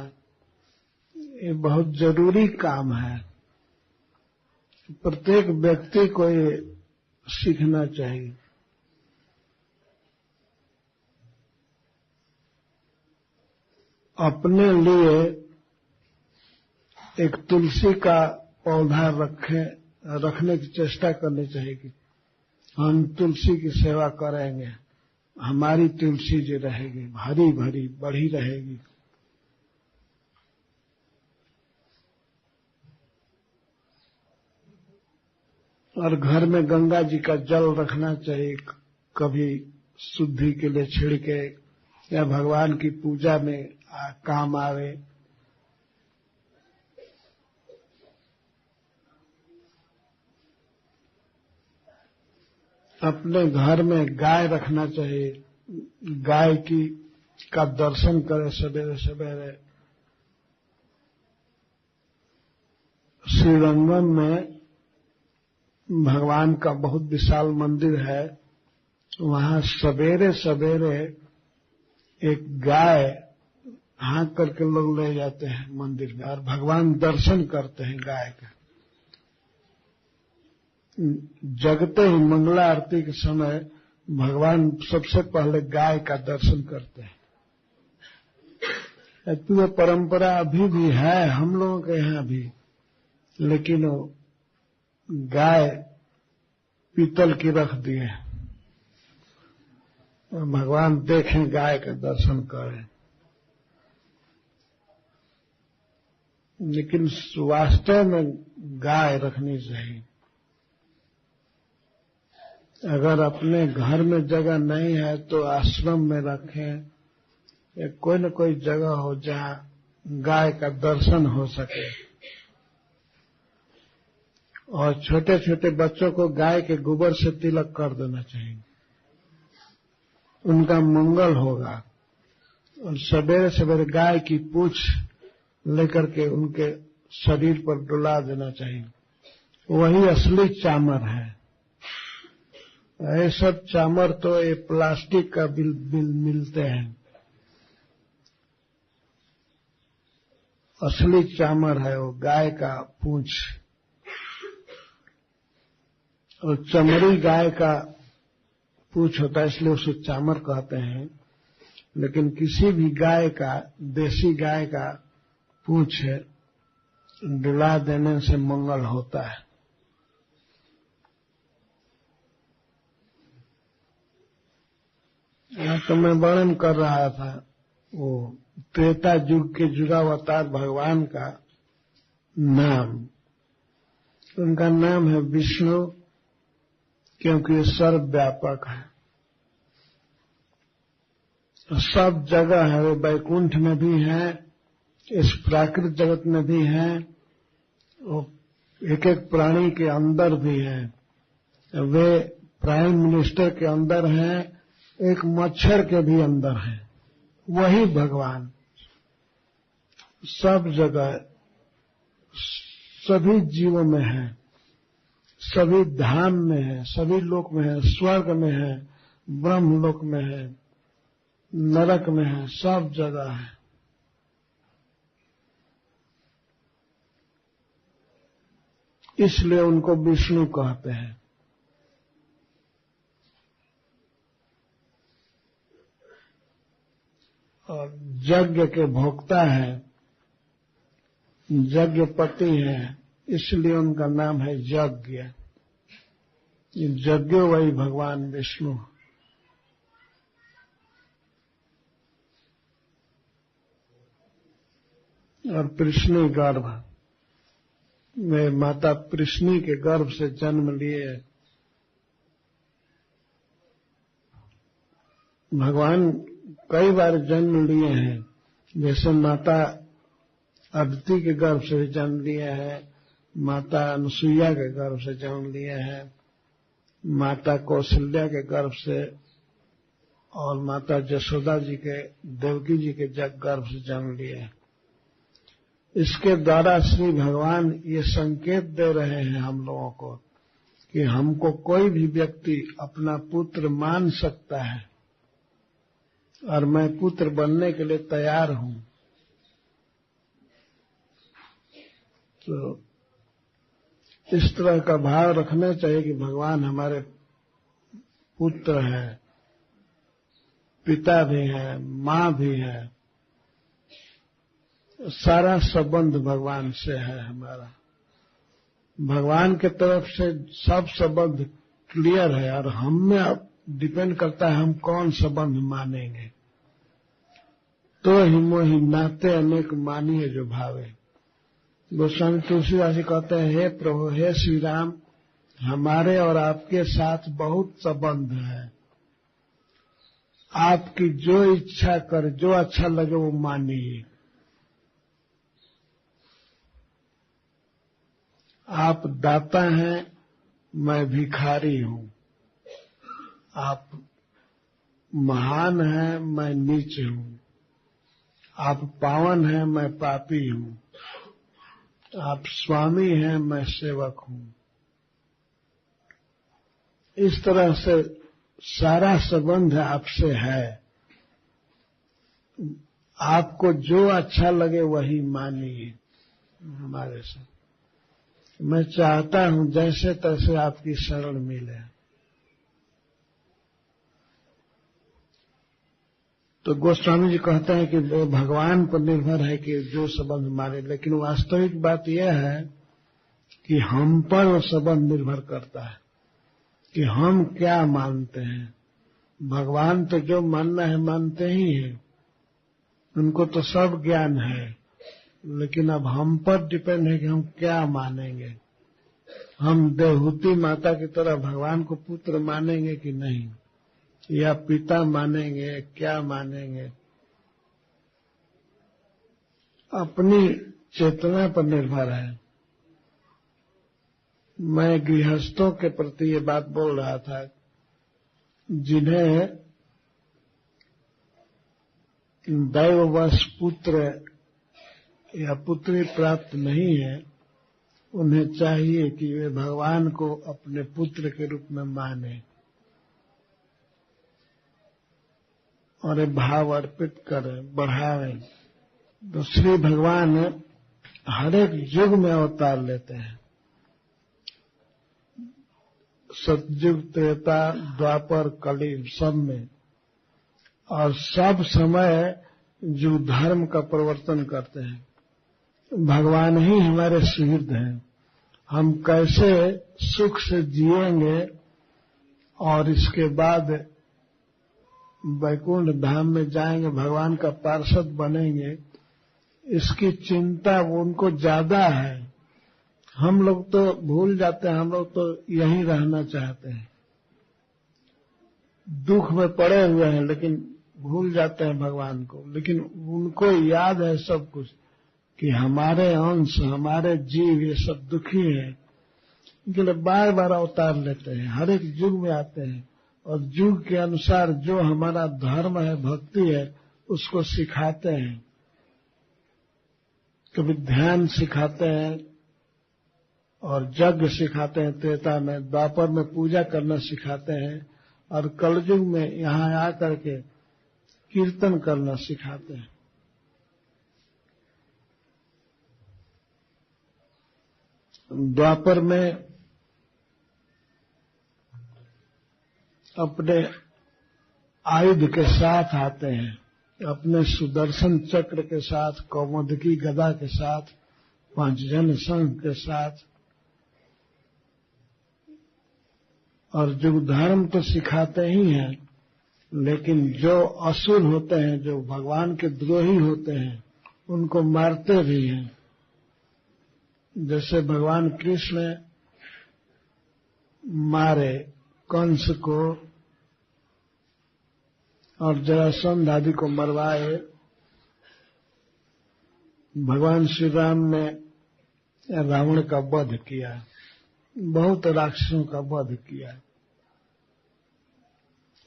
ये बहुत जरूरी काम है। प्रत्येक व्यक्ति को ये सीखना चाहिए। अपने लिए एक तुलसी का पौधा रखने की चेष्टा करनी चाहिए कि हम तुलसी की सेवा करेंगे, हमारी तुलसी जी रहेगी, हरी भरी बढ़ी रहेगी। और घर में गंगा जी का जल रखना चाहिए, कभी शुद्धि के लिए छिड़के या भगवान की पूजा में काम आवे। अपने घर में गाय रखना चाहिए, गाय का दर्शन करें सवेरे सवेरे। श्रीरंगम में भगवान का बहुत विशाल मंदिर है, वहां सवेरे सवेरे एक गाय हाँक करके लोग ले जाते हैं मंदिर में और भगवान दर्शन करते हैं गाय का। जगते ही मंगला आरती के समय भगवान सबसे पहले गाय का दर्शन करते हैं। तो परंपरा अभी भी है हम लोगों के यहाँ भी, लेकिन गाय पीतल की रख दिए, भगवान देखें गाय का दर्शन करें। लेकिन वास्तव में गाय रखनी चाहिए। अगर अपने घर में जगह नहीं है तो आश्रम में रखें, या कोई न कोई जगह हो जहां गाय का दर्शन हो सके। और छोटे छोटे बच्चों को गाय के गोबर से तिलक कर देना चाहिए, उनका मंगल होगा। और सवेरे सवेरे गाय की पूंछ लेकर के उनके शरीर पर डुला देना चाहिए, वही असली चामर है। ये सब चामर तो ये प्लास्टिक का बिल मिलते हैं, असली चामर है वो गाय का पूंछ। और चमड़ी गाय का पूंछ होता है इसलिए उसे चामर कहते हैं। लेकिन किसी भी गाय का, देसी गाय का पूंछ डुला देने से मंगल होता है। यहाँ तो मैं वर्णन कर रहा था वो त्रेता युग के युगावतार भगवान का नाम। उनका नाम है विष्णु, क्योंकि ये सर्वव्यापक है, सब जगह है। वे वैकुंठ में भी हैं, इस प्राकृतिक जगत में भी हैं, वो एक एक प्राणी के अंदर भी है। वे प्राइम मिनिस्टर के अंदर हैं, एक मच्छर के भी अंदर हैं। वही भगवान सब जगह सभी जीवों में है, सभी धाम में है, सभी लोक में है, स्वर्ग में है, ब्रह्म लोक में है, नरक में है, सब जगह है। इसलिए उनको विष्णु कहते हैं। और यज्ञ के भोक्ता है, यज्ञपति है, इसलिए उनका नाम है यज्ञ। यज्ञ वही भगवान विष्णु। और कृष्णी गर्भ में माता कृष्णी के गर्भ से जन्म लिए भगवान कई बार जन्म लिए हैं। जैसे माता अदिति के गर्भ से जन्म लिए हैं, माता अनुसुईया के गर्भ से जन्म लिए हैं, माता कौशल्या के गर्भ से, और माता यशोदा जी के, देवकी जी के गर्भ से जन्म लिए हैं। इसके द्वारा श्री भगवान ये संकेत दे रहे हैं हम लोगों को कि हमको कोई भी व्यक्ति अपना पुत्र मान सकता है और मैं पुत्र बनने के लिए तैयार हूं। तो इस तरह का भाव रखना चाहिए कि भगवान हमारे पुत्र हैं, पिता भी हैं, मां भी है, सारा संबंध भगवान से है हमारा। भगवान के तरफ से सब संबंध क्लियर है और हम में अब डिपेंड करता है हम कौन संबंध मानेंगे। तो ही मोहि नाते अनेक मानिए जो भावे। गोस्वामी तुलसीदास जी कहते हैं, हे प्रभु, हे श्री राम, हमारे और आपके साथ बहुत संबंध है। आपकी जो इच्छा कर, जो अच्छा लगे वो मानिए। आप दाता हैं, मैं भिखारी हूं। आप महान हैं, मैं नीच हूं। आप पावन हैं, मैं पापी हूं। आप स्वामी हैं, मैं सेवक हूं। इस तरह से सारा संबंध आपसे है। आपको जो अच्छा लगे वही मानिए हमारे से। मैं चाहता हूं जैसे तैसे आपकी शरण मिले। तो गोस्वामी जी कहते हैं कि भगवान पर निर्भर है कि जो संबंध माने, लेकिन वास्तविक बात यह है कि हम पर वो संबंध निर्भर करता है कि हम क्या मानते हैं। भगवान तो जो मानना है मानते ही हैं, उनको तो सब ज्ञान है, लेकिन अब हम पर डिपेंड है कि हम क्या मानेंगे। हम देवहूति माता की तरह भगवान को पुत्र मानेंगे कि नहीं, या पिता मानेंगे, क्या मानेंगे। अपनी चेतना पर निर्भर है। मैं गृहस्थों के प्रति ये बात बोल रहा था, जिन्हें दैववश पुत्र या पुत्री प्राप्त नहीं है, उन्हें चाहिए कि वे भगवान को अपने पुत्र के रूप में माने और ये भाव अर्पित करें, बढ़ावें। तो श्री भगवान हर एक युग में अवतार लेते हैं। सतयुग, त्रेता, द्वापर, कली, सब में, और सब समय जो धर्म का परिवर्तन करते हैं। भगवान ही हमारे सुहृद हैं। हम कैसे सुख से जिएंगे और इसके बाद वैकुंठ धाम में जाएंगे, भगवान का पार्षद बनेंगे, इसकी चिंता उनको ज्यादा है। हम लोग तो भूल जाते हैं, हम लोग तो यहीं रहना चाहते हैं, दुख में पड़े हुए हैं, लेकिन भूल जाते हैं भगवान को। लेकिन उनको याद है सब कुछ कि हमारे अंश, हमारे जीव ये सब दुखी हैं, इनके लिए बार बार अवतार लेते हैं, हर एक युग में आते हैं और युग के अनुसार जो हमारा धर्म है, भक्ति है, उसको सिखाते हैं। कभी ध्यान सिखाते हैं और यज्ञ सिखाते हैं त्रेता में, द्वापर में पूजा करना सिखाते हैं और कलयुग में यहाँ आकर के कीर्तन करना सिखाते हैं। द्वापर में अपने आयुध के साथ आते हैं, अपने सुदर्शन चक्र के साथ, कौमुदकी गदा के साथ, पांचजन्य शंख के साथ, और जो धर्म तो सिखाते ही हैं, लेकिन जो असुर होते हैं, जो भगवान के द्रोही होते हैं, उनको मारते भी हैं। जैसे भगवान कृष्ण मारे कंस को और जरासंध आदि को मरवाए, भगवान श्री राम ने रावण का वध किया, बहुत राक्षसों का वध किया।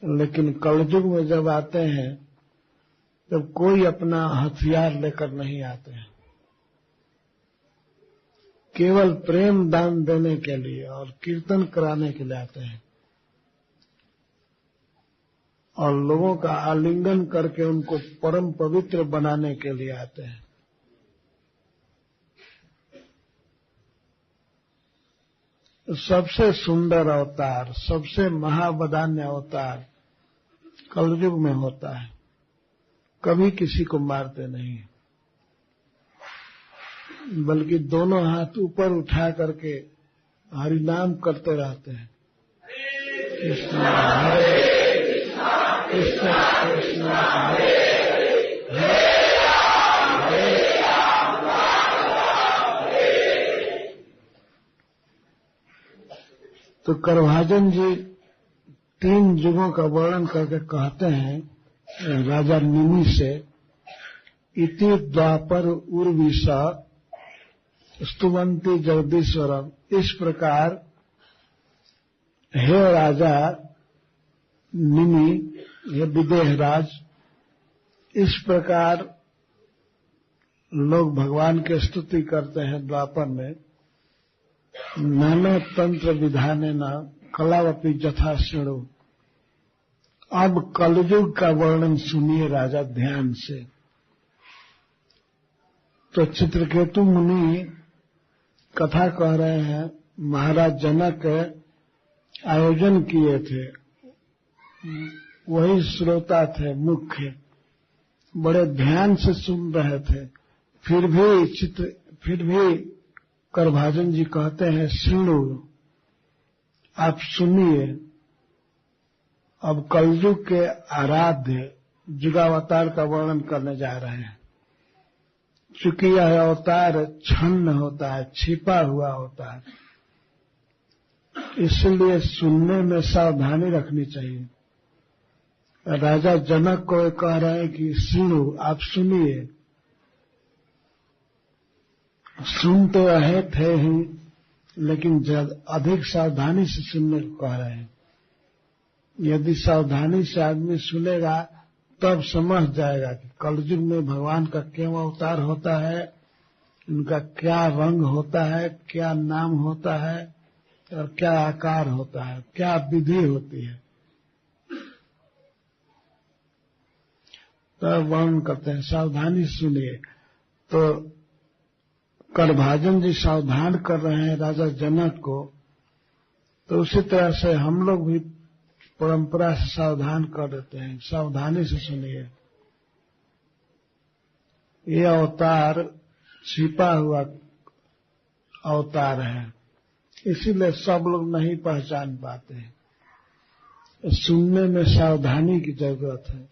लेकिन कलयुग में जब आते हैं तब कोई अपना हथियार लेकर नहीं आते हैं, केवल प्रेम दान देने के लिए और कीर्तन कराने के लिए आते हैं और लोगों का आलिंगन करके उनको परम पवित्र बनाने के लिए आते हैं। सबसे सुंदर अवतार, सबसे महावदान्य अवतार कलयुग में होता है, कभी किसी को मारते नहीं, बल्कि दोनों हाथ ऊपर उठा करके हरिनाम करते रहते हैं। कृष्ण हरे कृष्ण कृष्ण हरे हरे। तो करभाजन जी 3 युगों का वर्णन करके कहते हैं राजा निमि से, इति द्वापर उर्विशा स्तुवंती जगदीश्वरम। इस प्रकार हे राजा निमि, हे विदेहराज, इस प्रकार लोग भगवान की स्तुति करते हैं द्वापर में। नाना तंत्र विधाने न कलावपि जथा शृणु। अब कलयुग का वर्णन सुनिए राजा ध्यान से। तो चित्रकेतु मुनि कथा कह रहे हैं, महाराज जनक आयोजन किए थे, वही श्रोता थे मुख्य, बड़े ध्यान से सुन रहे थे। फिर भी करभाजन जी कहते हैं, सुनो, आप सुनिए। अब कलयुग के आराध्य जुगावतार का वर्णन करने जा रहे हैं। चूंकि यह अवतार छन्न होता है, छिपा हुआ होता है, इसलिए सुनने में सावधानी रखनी चाहिए। राजा जनक को कह रहे हैं कि सुनो, आप सुनिए। सुन तो रहे थे ही, लेकिन अधिक सावधानी से सुनने को कह रहे हैं। यदि सावधानी से आदमी सुनेगा तब समझ जाएगा कि कलयुग में भगवान का क्यों अवतार होता है, उनका क्या रंग होता है, क्या नाम होता है और क्या आकार होता है, क्या विधि होती है। तब वर्णन करते हैं, सावधानी सुनिए। तो करभाजन जी सावधान कर रहे हैं राजा जनक को, तो उसी तरह से हम लोग भी परंपरा से सावधान कर देते हैं। सावधानी से सुनिए। ये अवतार छिपा हुआ अवतार है, इसीलिए सब लोग नहीं पहचान पाते हैं। सुनने में सावधानी की जरूरत है।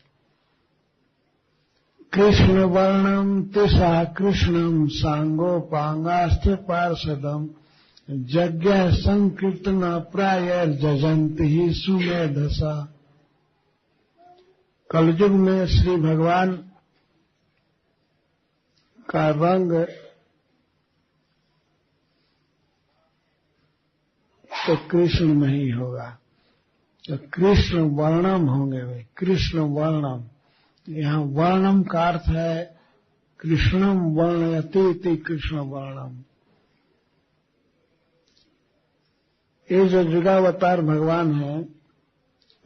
कृष्ण वर्णम तिसा कृष्णम सांगोपांगास्थ पार्षदम यज्ञ संकीर्तन प्राय जजंती ही सुमेधसा। कलयुग में श्री भगवान का रंग तो कृष्ण में ही होगा, तो कृष्ण वर्णम होंगे वे, कृष्ण वर्णम। यहाँ वर्णम का अर्थ है कृष्णम वर्णयति इति कृष्ण वर्णम। ये जो जुगावतार भगवान हैं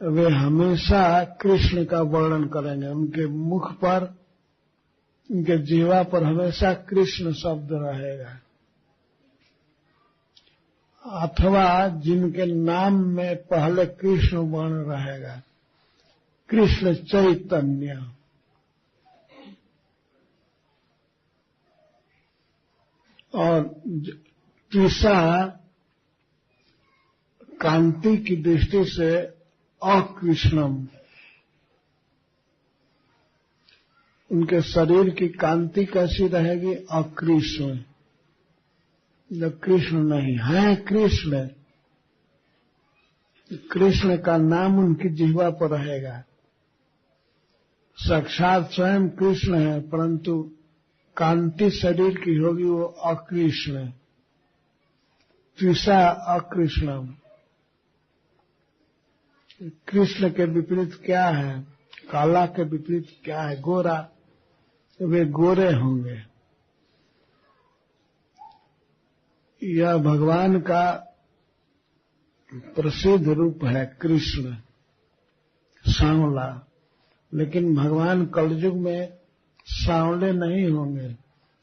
वे हमेशा कृष्ण का वर्णन करेंगे, उनके मुख पर, उनके जीवा पर हमेशा कृष्ण शब्द रहेगा, अथवा जिनके नाम में पहले कृष्ण वर्ण रहेगा, कृष्ण चैतन्य। और तीसरा कांति की दृष्टि से अकृष्णम, उनके शरीर की कांति कैसी रहेगी? अकृष्ण, जब कृष्ण नहीं है, कृष्ण, कृष्ण का नाम उनकी जिह्वा पर रहेगा, साक्षात स्वयं कृष्ण है, परंतु कांति शरीर की होगी वो अकृष्ण, त्रिषा अकृष्णम। कृष्ण के विपरीत क्या है? काला के विपरीत क्या है? गोरा, वे गोरे होंगे। यह भगवान का प्रसिद्ध रूप है कृष्ण, सांवला। लेकिन भगवान कलयुग में सांवले नहीं होंगे,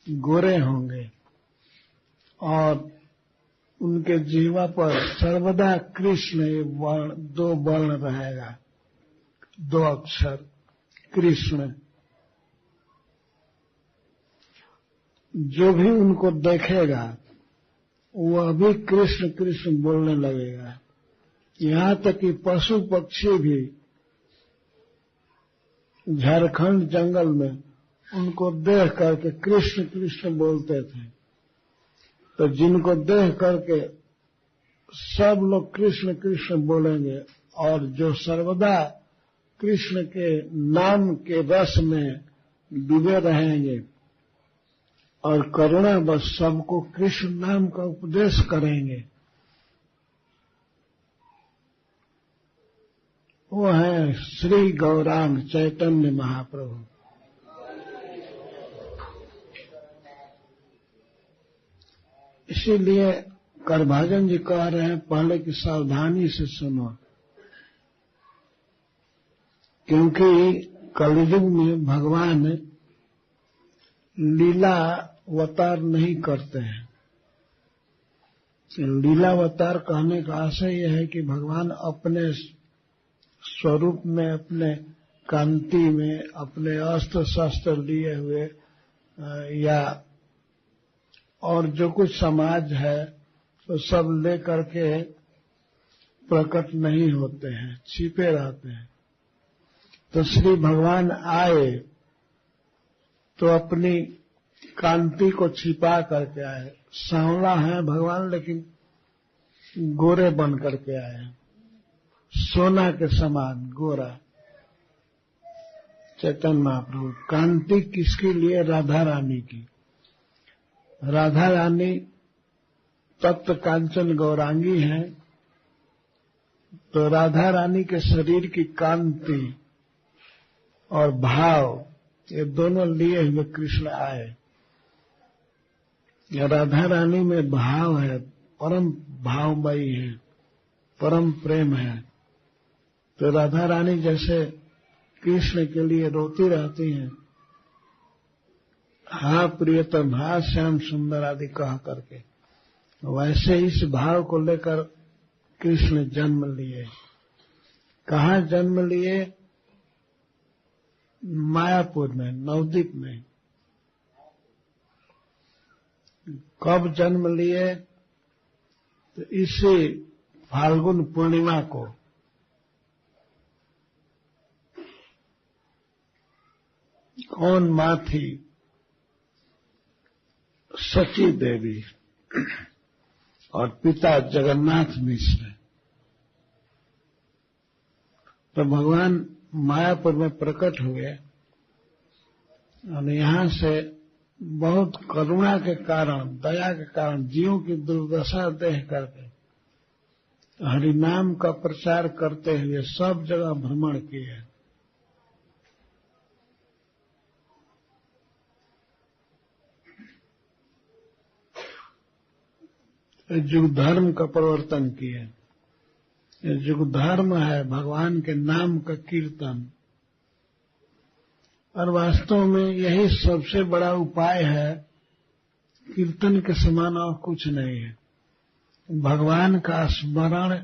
गोरे होंगे, और उनके जीवा पर सर्वदा कृष्ण वर्ण, दो वर्ण रहेगा, दो अक्षर, कृष्ण। जो भी उनको देखेगा वह भी कृष्ण कृष्ण बोलने लगेगा। यहाँ तक कि पशु पक्षी भी झारखंड जंगल में उनको देख करके कृष्ण कृष्ण बोलते थे। तो जिनको देख करके सब लोग कृष्ण कृष्ण बोलेंगे, और जो सर्वदा कृष्ण के नाम के रस में डूबे रहेंगे और करुणा बस सबको कृष्ण नाम का उपदेश करेंगे, वो है श्री गौरांग चैतन्य महाप्रभु। इसीलिए करभाजन जी कह रहे हैं पहले की सावधानी से सुनो, क्योंकि कलयुग में भगवान लीलावतार नहीं करते हैं। लीलावतार कहने का आशय यह है कि भगवान अपने स्वरूप में, अपने कांति में, अपने अस्त्र शस्त्र लिए हुए या और जो कुछ समाज है तो सब लेकर के प्रकट नहीं होते हैं, छिपे रहते हैं। तो श्री भगवान आए तो अपनी कांति को छिपा करके आए। सांवला है भगवान, लेकिन गोरे बन करके आए, सोना के समान गोरा चैतन्य महाप्रभु। कांति किसके लिए? राधा रानी की। राधा रानी तप्त कांचन गौरांगी हैं, तो राधा रानी के शरीर की कांति और भाव ये दोनों लिए हुए कृष्ण आए। राधा रानी में भाव है, परम भावमयी है, परम प्रेम है। तो राधा रानी जैसे कृष्ण के लिए रोती रहती हैं, हा प्रियतम, हा श्याम सुंदर आदि कह करके, वैसे इस भाव को लेकर कृष्ण जन्म लिए। कहाँ जन्म लिए? मायापुर में, नवद्वीप में। कब जन्म लिए? तो इसी फाल्गुन पूर्णिमा को। कौन मां थी? सची देवी और पिता जगन्नाथ मिश्र। तो भगवान मायापुर में प्रकट हुए और यहां से बहुत करुणा के कारण, दया के कारण, जीवों की दुर्दशा देख करके हरिनाम का प्रचार करते हुए सब जगह भ्रमण किए। युग धर्म का प्रवर्तन किए। युग धर्म है भगवान के नाम का कीर्तन, और वास्तव में यही सबसे बड़ा उपाय है। कीर्तन के समान और कुछ नहीं है। भगवान का स्मरण,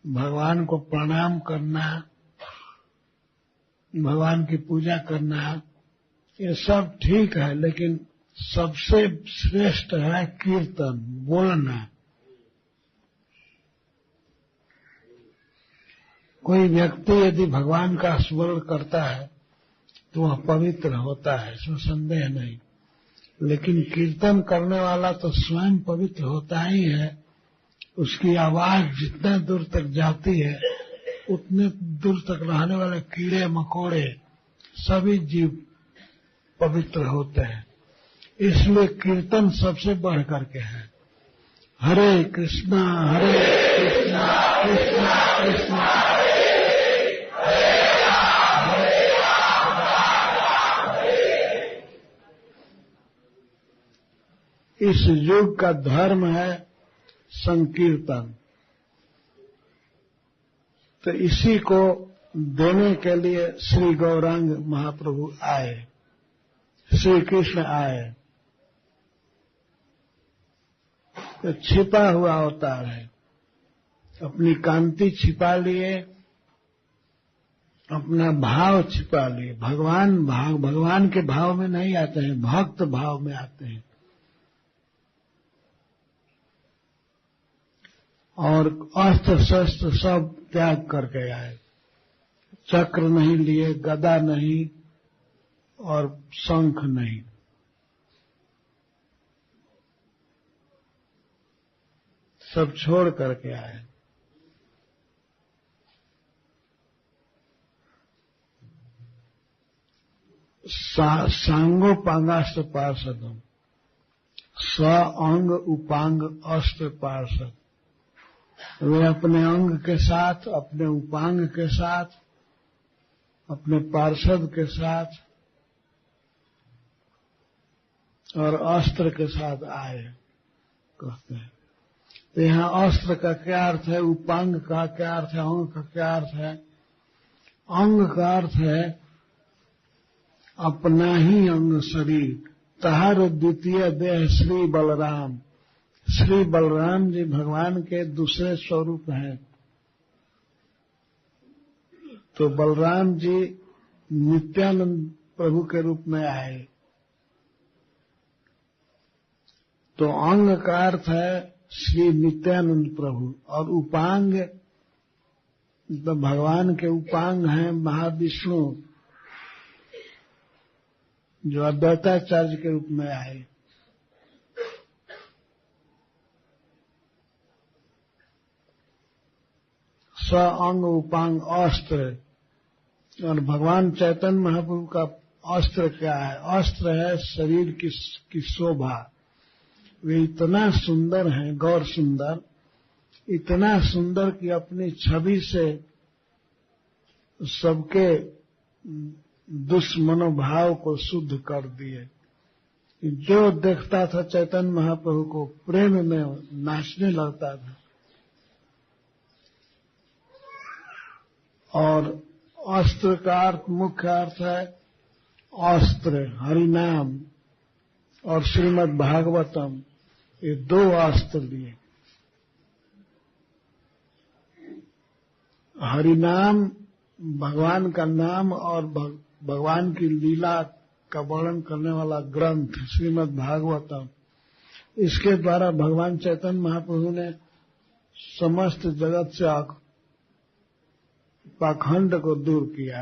भगवान को प्रणाम करना, भगवान की पूजा करना, ये सब ठीक है, लेकिन सबसे श्रेष्ठ है कीर्तन, बोलना। कोई व्यक्ति यदि भगवान का स्मरण करता है तो वह पवित्र होता है, इसमें संदेह नहीं। लेकिन कीर्तन करने वाला तो स्वयं पवित्र होता ही है। उसकी आवाज जितने दूर तक जाती है उतने दूर तक रहने वाले कीड़े मकोड़े सभी जीव पवित्र होते हैं। इसलिए कीर्तन सबसे बढ़ करके है। हरे कृष्णा कृष्णा कृष्णा इस युग का धर्म है संकीर्तन। तो इसी को देने के लिए श्री गौरांग महाप्रभु आए, श्री कृष्ण आए। तो छिपा हुआ अवतार है, अपनी कांति छिपा लिए, अपना भाव छिपा लिए। भगवान के भाव में नहीं आते हैं, भक्त भाव में आते हैं। और अस्त्र शस्त्र सब त्याग करके आए। चक्र नहीं लिए, गदा नहीं और शंख नहीं। सब छोड़ करके आए। सांगोपांगास्त्र पार्षदम, स्व अंग उपांग अस्त्र पार्षद। वे अपने अंग के साथ, अपने उपांग के साथ, अपने पार्षद के साथ और अस्त्र के साथ आए, कहते हैं। तो यहाँ अस्त्र का क्या अर्थ है, उपांग का क्या अर्थ है, अंग का क्या अर्थ है? अंग का अर्थ है अपना ही अंग शरीर। तहार द्वितीय देह श्री बलराम। श्री बलराम जी भगवान के दूसरे स्वरूप हैं। तो बलराम जी नित्यानंद प्रभु के रूप में आए। तो अंग का अर्थ है श्री नित्यानंद प्रभु, और उपांग तो भगवान के उपांग हैं महाविष्णु, जो अद्वैताचार्य के रूप में आए। स्व अंग उपांग अस्त्र। और भगवान चैतन्य महाप्रभु का अस्त्र क्या है? अस्त्र है शरीर की शोभा। वे इतना सुंदर हैं, गौर सुंदर, इतना सुंदर कि अपनी छवि से सबके दुष्मनोभाव को शुद्ध कर दिए। जो देखता था चैतन्य महाप्रभु को प्रेम में नाचने लगता था। और अस्त्र का अर्थ, मुख्य अर्थ है अस्त्र, हरिनाम और श्रीमद् भागवतम, ये दो अस्त्र लिए। हरिनाम भगवान का नाम और भगवान की लीला का वर्णन करने वाला ग्रंथ श्रीमद् भागवतम। इसके द्वारा भगवान चैतन्य महाप्रभु ने समस्त जगत से पाखंड को दूर किया।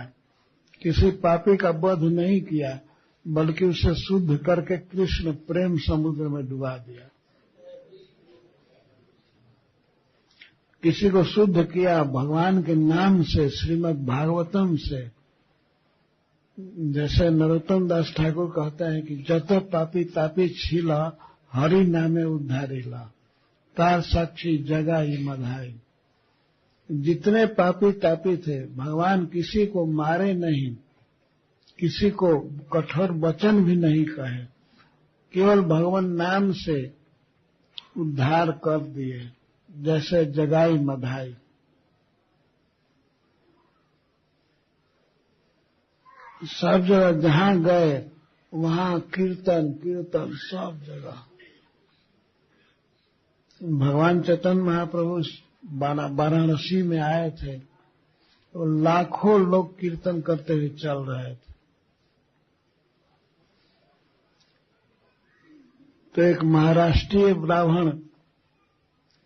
किसी पापी का वध नहीं किया, बल्कि उसे शुद्ध करके कृष्ण प्रेम समुद्र में डुबा दिया। किसी को शुद्ध किया भगवान के नाम से, श्रीमद् भागवतम से, जैसे नरोत्तम दास ठाकुर कहते हैं कि जत पापी तापी छीला हरि नामे उद्धारेला तार साक्षी जगाई मधाई। जितने पापी तापी थे भगवान किसी को मारे नहीं, किसी को कठोर वचन भी नहीं कहे, केवल भगवान नाम से उद्धार कर दिए, जैसे जगाई मधाई। सब जगह जहां गए वहां कीर्तन कीर्तन सब जगह। भगवान चैतन्य महाप्रभु वाराणसी में आए थे तो लाखों लोग कीर्तन करते हुए चल रहे थे। तो एक महाराष्ट्रीय ब्राह्मण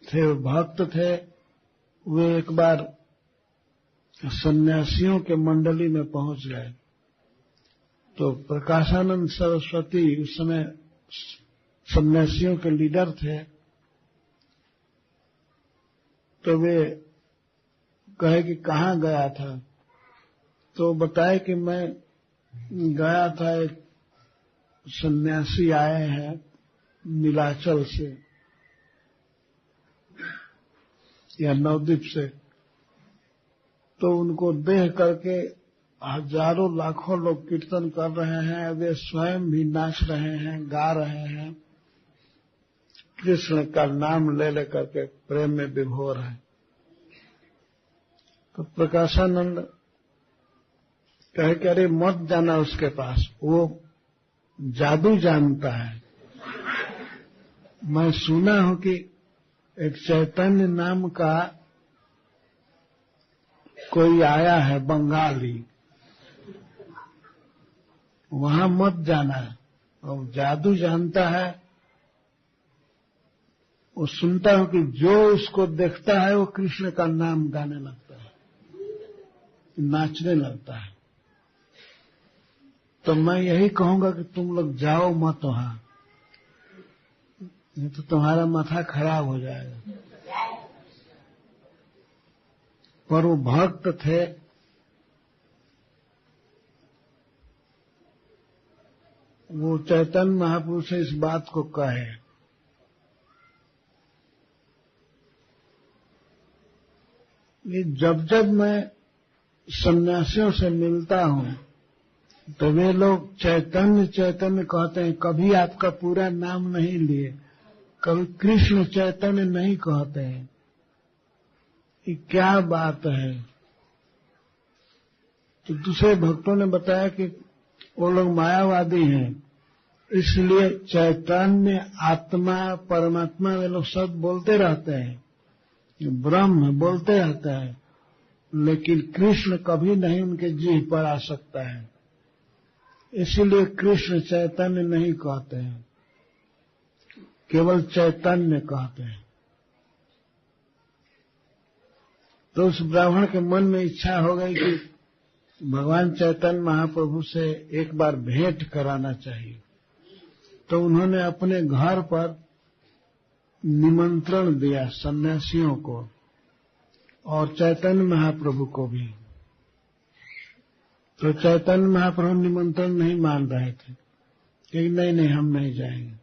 थे, भक्त थे, वे एक बार सन्यासियों के मंडली में पहुंच गए। तो प्रकाशानंद सरस्वती उस समय सन्यासियों के लीडर थे। तो वे कहे कि कहाँ गया था, तो बताए कि मैं गया था, एक सन्यासी आए हैं नीलाचल से या नवद्वीप से, तो उनको देख करके हजारों लाखों लोग कीर्तन कर रहे हैं, वे स्वयं भी नाच रहे हैं, गा रहे हैं, कृष्ण का नाम ले लेकर के प्रेम में विभोर है। तो प्रकाशानंद कहे कि अरे मत जाना उसके पास, वो जादू जानता है। मैं सुना हूं कि एक चैतन्य नाम का कोई आया है बंगाली, वहां मत जाना, और जादू जानता है। वो सुनता हूं कि जो उसको देखता है वो कृष्ण का नाम गाने लगता है, नाचने लगता है। तो मैं यही कहूंगा कि तुम लोग जाओ मत वहां, नहीं तो तुम्हारा माथा खराब हो जाएगा। पर वो भक्त थे, वो चैतन्य महापुरुष से इस बात को कहे। ये जब जब मैं सन्यासियों से मिलता हूं तो वे लोग चैतन्य चैतन्य कहते हैं, कभी आपका पूरा नाम नहीं लिए, कभी कृष्ण चैतन्य नहीं कहते हैं। ये क्या बात है? तो दूसरे भक्तों ने बताया कि वो लोग मायावादी हैं, इसलिए चैतन्य आत्मा परमात्मा वे लोग सब बोलते रहते हैं, ब्रह्म बोलते रहते हैं, लेकिन कृष्ण कभी नहीं उनके जीभ पर आ सकता है, इसीलिए कृष्ण चैतन्य नहीं कहते हैं, केवल चैतन्य कहते हैं। तो उस ब्राह्मण के मन में इच्छा हो गई कि भगवान चैतन्य महाप्रभु से एक बार भेंट कराना चाहिए। तो उन्होंने अपने घर पर निमंत्रण दिया सन्यासियों को और चैतन्य महाप्रभु को भी। तो चैतन्य महाप्रभु निमंत्रण नहीं मान रहे थे कि नहीं नहीं हम नहीं जाएंगे।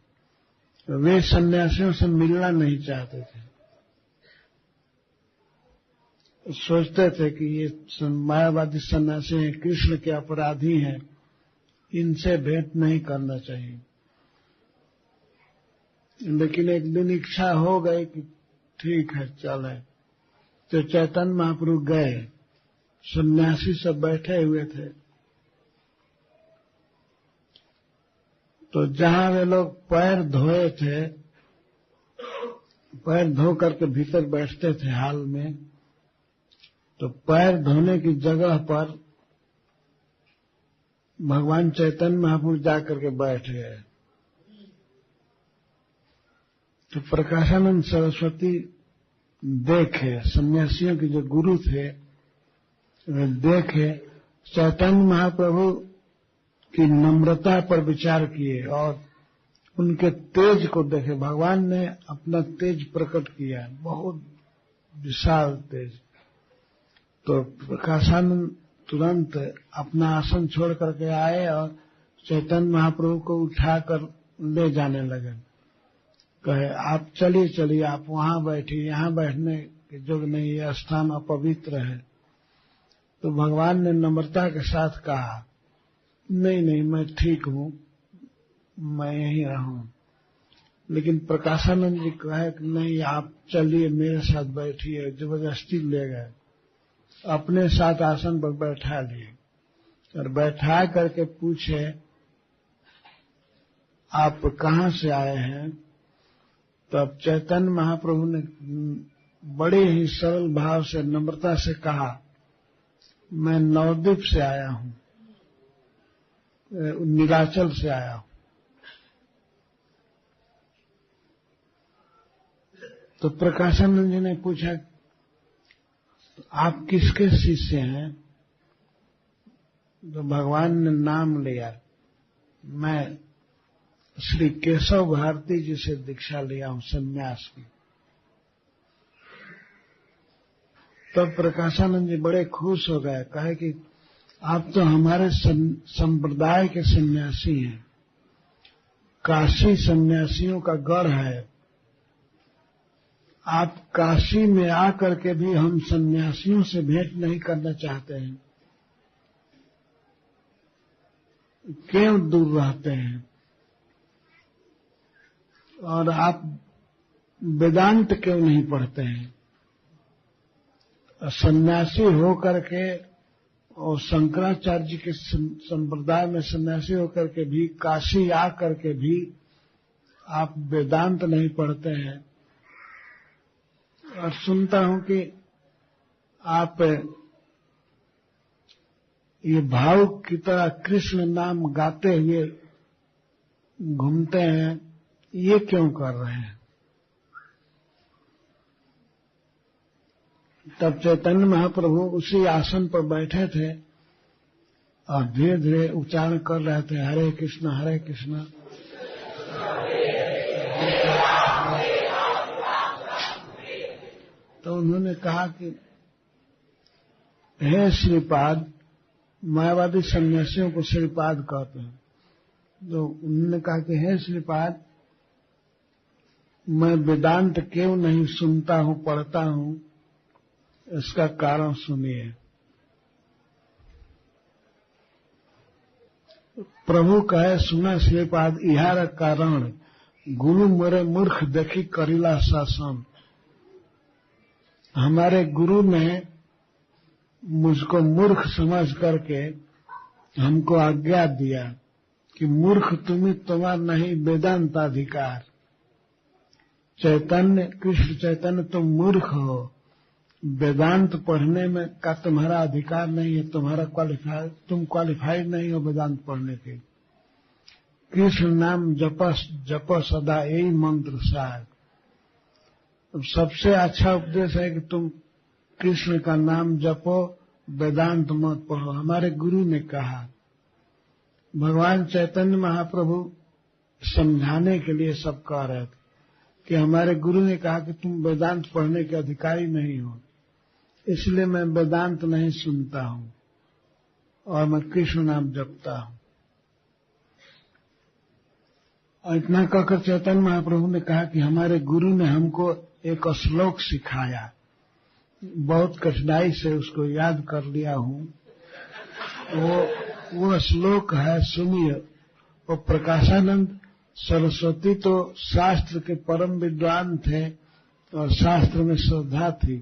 तो वे सन्यासियों से मिलना नहीं चाहते थे, सोचते थे कि ये मायावादी सन्यासी हैं, कृष्ण के अपराधी हैं, इनसे भेंट नहीं करना चाहिए। लेकिन एक दिन इच्छा हो गई कि ठीक है चले। तो चैतन्य महाप्रभु गए, सन्यासी सब बैठे हुए थे। तो जहां वे लोग पैर धोए थे, पैर धो करके भीतर बैठते थे हाल में, तो पैर धोने की जगह पर भगवान चैतन्य महाप्रभु जाकर के बैठ गए। तो प्रकाशानंद सरस्वती देखे, सन्यासियों के जो गुरु थे वे देखे, चैतन्य महाप्रभु की नम्रता पर विचार किए और उनके तेज को देखे। भगवान ने अपना तेज प्रकट किया, बहुत विशाल तेज। तो प्रकाशानंद तुरंत अपना आसन छोड़ करके आए और चैतन्य महाप्रभु को उठाकर ले जाने लगे। कहे आप चलिए चलिए, आप वहां बैठिए, यहाँ बैठने के योग्य नहीं, यह स्थान अपवित्र है। तो भगवान ने नम्रता के साथ कहा, नहीं नहीं, मैं ठीक हूं, मैं यहीं रहूं। लेकिन प्रकाशानंद जी कहे कि नहीं, आप चलिए मेरे साथ बैठिए। जबरदस्ती ले गए, अपने साथ आसन पर बैठा लिए और बैठा करके पूछे, आप कहाँ से आए हैं? तब चैतन्य महाप्रभु ने बड़े ही सरल भाव से, नम्रता से कहा, मैं नवद्वीप से आया हूं, नीलाचल से आया हूं। तो प्रकाशानंद जी ने पूछा, आप किसके शिष्य हैं? तो भगवान ने नाम लिया, मैं श्री केशव भारती जी से दीक्षा लिया हूं सन्यास की। तब प्रकाशानंद जी बड़े खुश हो गए, कहे कि आप तो हमारे संप्रदाय के सन्यासी हैं, काशी सन्यासियों का गढ़ है। आप काशी में आकर के भी हम सन्यासियों से भेंट नहीं करना चाहते हैं, क्यों दूर रहते हैं? और आप वेदांत क्यों नहीं पढ़ते हैं? सन्यासी होकर के और शंकराचार्य जी के संप्रदाय में सन्यासी होकर के भी, काशी आकर के भी आप वेदांत नहीं पढ़ते हैं। और सुनता हूं कि आप ये भाव की तरह कृष्ण नाम गाते हुए घूमते हैं, ये क्यों कर रहे हैं? तब चैतन्य महाप्रभु उसी आसन पर बैठे थे और धीरे धीरे उच्चारण कर रहे थे, हरे कृष्ण हरे कृष्ण। तो उन्होंने कहा कि हे श्रीपाद, मायावादी सन्यासियों को श्रीपाद कहते हैं। तो उन्होंने कहा कि हे श्रीपाद, मैं वेदांत क्यों नहीं सुनता हूं, पढ़ता हूं, इसका कारण सुनिए। प्रभु कहे, सुना श्रीपाद, इहार कारण गुरु मोरे मूर्ख देखी करीला शासन। हमारे गुरु ने मुझको मूर्ख समझ करके हमको आज्ञा दिया कि मूर्ख तुम्हें, तुम्हारा नहीं वेदांताधिकार। चैतन्य, कृष्ण चैतन्य तुम मूर्ख हो, वेदांत पढ़ने में का तुम्हारा अधिकार नहीं है, तुम क्वालिफाइड नहीं हो वेदांत पढ़ने के। कृष्ण नाम जप सदा, यही मंत्र सार। सबसे अच्छा उपदेश है कि तुम कृष्ण का नाम जपो, वेदांत मत पढ़ो। हमारे गुरु ने कहा। भगवान चैतन्य महाप्रभु समझाने के लिए सब कह रहे थे कि हमारे गुरु ने कहा कि तुम वेदांत पढ़ने के अधिकारी नहीं हो, इसलिए मैं वेदांत नहीं सुनता हूं और मैं कृष्ण नाम जपता हूं। और इतना कहकर चैतन्य महाप्रभु ने कहा कि हमारे गुरु ने हमको एक श्लोक सिखाया, बहुत कठिनाई से उसको याद कर लिया हूं। वो श्लोक है, सुनिए। वो प्रकाशानंद सरस्वती तो शास्त्र के परम विद्वान थे और शास्त्र में श्रद्धा थी,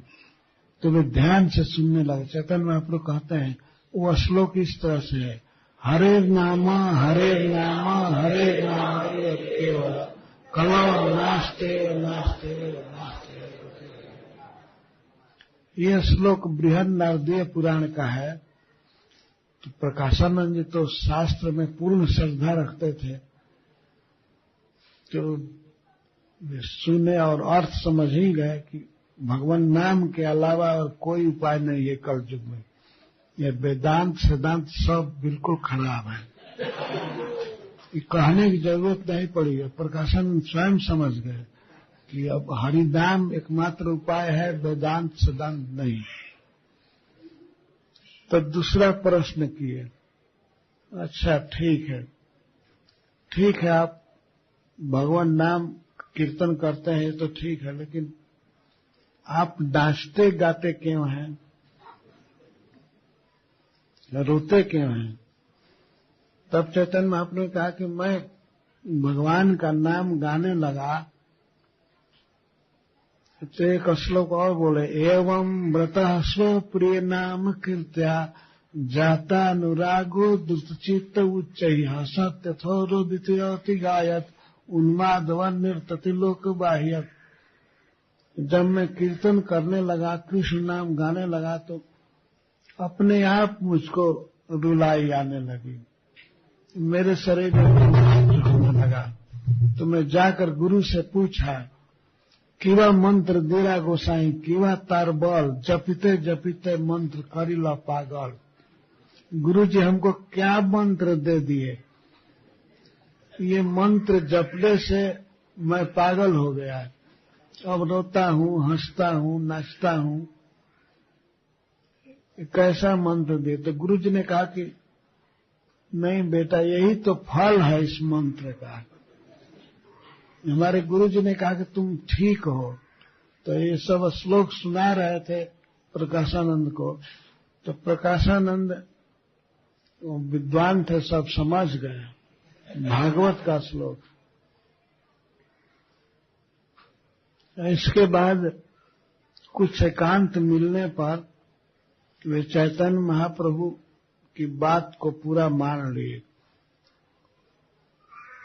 तो वे ध्यान से सुनने लगे। चैतन्य महाप्रभु कहते हैं, वो श्लोक इस तरह से है, हरे नाम हरे नाम हरे नाम केवल कलौ नास्ते नास्ते नास्ते। यह श्लोक बृहद नारदीय पुराण का है। तो प्रकाशानंद जी तो शास्त्र में पूर्ण श्रद्धा रखते थे, तो सुने और अर्थ समझ ही गए कि भगवान नाम के अलावा और कोई उपाय नहीं है कलयुग में। ये वेदांत सिद्धांत सब बिल्कुल खराब है, ये कहने की जरूरत नहीं पड़ी है। प्रकाशानंद स्वयं समझ गए कि अब हरिनाम एकमात्र उपाय है, वेदांत सिद्धांत नहीं। तो दूसरा प्रश्न किए, अच्छा ठीक है आप भगवान नाम कीर्तन करते हैं तो ठीक है, लेकिन आप नाचते गाते क्यों हैं, रोते क्यों हैं? तब चैतन्य महाप्रभु ने कहा कि मैं भगवान का नाम गाने लगा तो एक श्लोक और बोले, एवं व्रतः स्वप्रिय नाम कीर्त्या जाता अनुरागो दुष्चित्त उच्च सत्य थोरोदिति गायत उन्मादवन नृतति लोक बाह्यत। जब मैं कीर्तन करने लगा, कृष्ण नाम गाने लगा, तो अपने आप मुझको रुलाई आने लगी, मेरे शरीर में होने लगा। तो मैं जाकर गुरु से पूछा, किवा मंत्र देरा गोसाई किवा तार बल, जपिते जपिते मंत्र करिला पागल। गुरु जी हमको क्या मंत्र दे दिए, ये मंत्र जपने से मैं पागल हो गया, अब रोता हूँ, हंसता हूँ, नाचता हूँ, कैसा मंत्र दे? तो गुरु जी ने कहा कि नहीं बेटा, यही तो फल है इस मंत्र का। हमारे गुरु जी ने कहा कि तुम ठीक हो। तो ये सब श्लोक सुना रहे थे प्रकाशानंद को, तो प्रकाशानंद विद्वान थे, सब समझ गए भागवत का श्लोक। इसके बाद कुछ एकांत मिलने पर वे चैतन्य महाप्रभु की बात को पूरा मान लिए।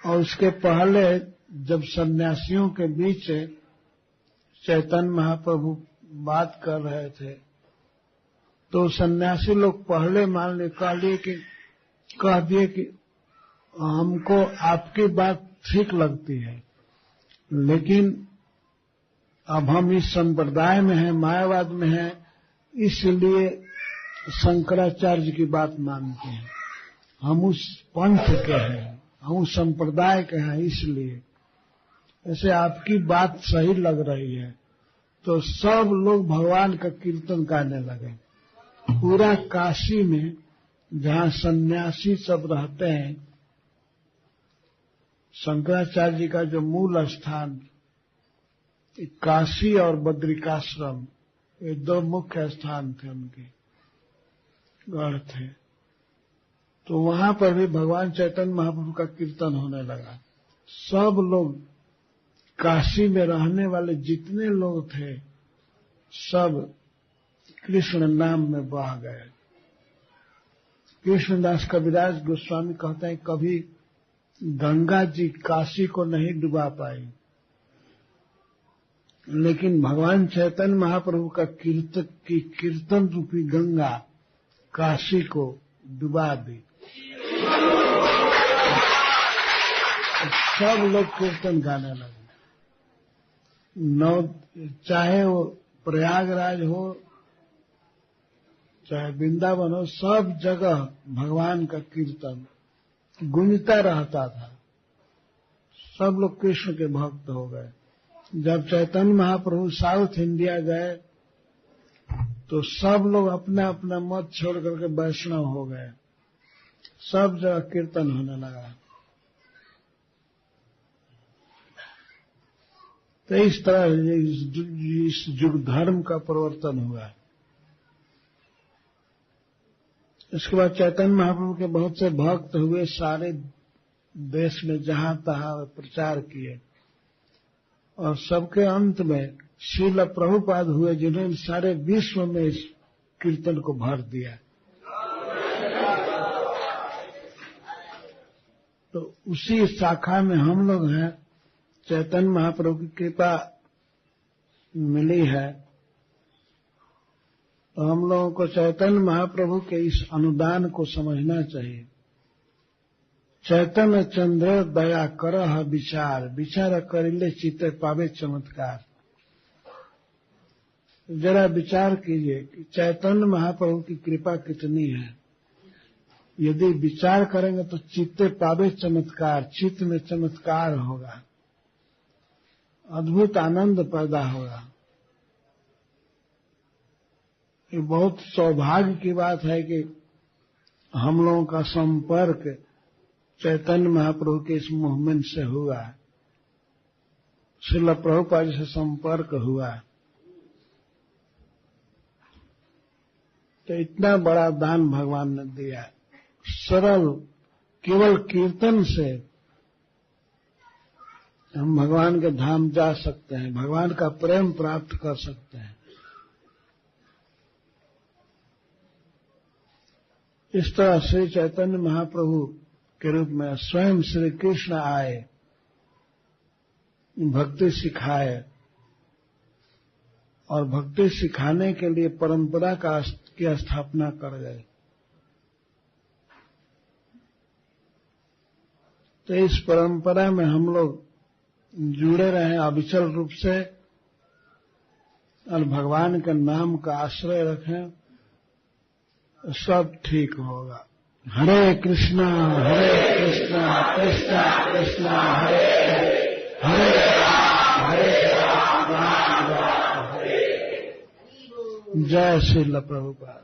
और उसके पहले जब सन्यासियों के बीच चैतन्य महाप्रभु बात कर रहे थे, तो सन्यासी लोग पहले मान लिए, कह दिए कि हमको आपकी बात ठीक लगती है, लेकिन अब हम इस संप्रदाय में हैं, मायावाद में हैं, इसलिए शंकराचार्य की बात मानते हैं। हम उस पंथ के हैं, हम उस संप्रदाय के हैं, इसलिए ऐसे आपकी बात सही लग रही है। तो सब लोग भगवान का कीर्तन गाने लगे। पूरा काशी में जहाँ सन्यासी सब रहते हैं, शंकराचार्य जी का जो मूल स्थान काशी और बद्रिकाश्रम, ये दो मुख्य स्थान थे, उनके गढ़ थे। तो वहां पर भी भगवान चैतन्य महाप्रभु का कीर्तन होने लगा। सब लोग, काशी में रहने वाले जितने लोग थे, सब कृष्ण नाम में बह गए। कृष्णदास कविराज गोस्वामी कहते हैं, कभी गंगा जी काशी को नहीं डुबा पाई, लेकिन भगवान चैतन्य महाप्रभु का कीर्तन रूपी गंगा काशी को डुबा दी। सब लोग कीर्तन गाने लगे। चाहे वो प्रयागराज हो, चाहे वृंदावन हो, सब जगह भगवान का कीर्तन गूंजता रहता था। सब लोग कृष्ण के भक्त हो गए। जब चैतन्य महाप्रभु साउथ इंडिया गए, तो सब लोग अपना अपना मत छोड़ करके वैष्णव हो गए। सब जगह कीर्तन होने लगा। तो इस तरह इस युग धर्म का परिवर्तन हुआ। इसके बाद चैतन्य महाप्रभु के बहुत से भक्त हुए, सारे देश में जहां तहां प्रचार किए, और सबके अंत में श्रील प्रभुपाद हुए, जिन्होंने सारे विश्व में इस कीर्तन को भर दिया। तो उसी शाखा में हम लोग हैं। चैतन्य महाप्रभु की कृपा मिली है, तो हम लोगों को चैतन्य महाप्रभु के इस अनुदान को समझना चाहिए। चैतन्य चंद्र दया करह विचार, विचार करिले चित्ते पावे चमत्कार। जरा विचार कीजिए कि चैतन्य महाप्रभु की कृपा कितनी है। यदि विचार करेंगे तो चित्ते पावे चमत्कार, चित्त में चमत्कार होगा, अद्भुत आनंद पैदा होगा। ये बहुत सौभाग्य की बात है कि हम लोगों का संपर्क चैतन्य महाप्रभु के इस मूवमेंट से हुआ है, श्रील प्रभुपाद से संपर्क हुआ है। तो इतना बड़ा दान भगवान ने दिया। सरल केवल कीर्तन से हम भगवान के धाम जा सकते हैं, भगवान का प्रेम प्राप्त कर सकते हैं। इस तरह श्री चैतन्य महाप्रभु के रूप में स्वयं श्री कृष्ण आए, भक्ति सिखाए और भक्ति सिखाने के लिए परंपरा की स्थापना कर गए। तो इस परंपरा में हम लोग जुड़े रहे अविचल रूप से और भगवान के नाम का आश्रय रखें, सब ठीक होगा। हरे कृष्णा कृष्णा कृष्णा हरे हरे राम राम राम हरे। जय श्रील प्रभुपाद।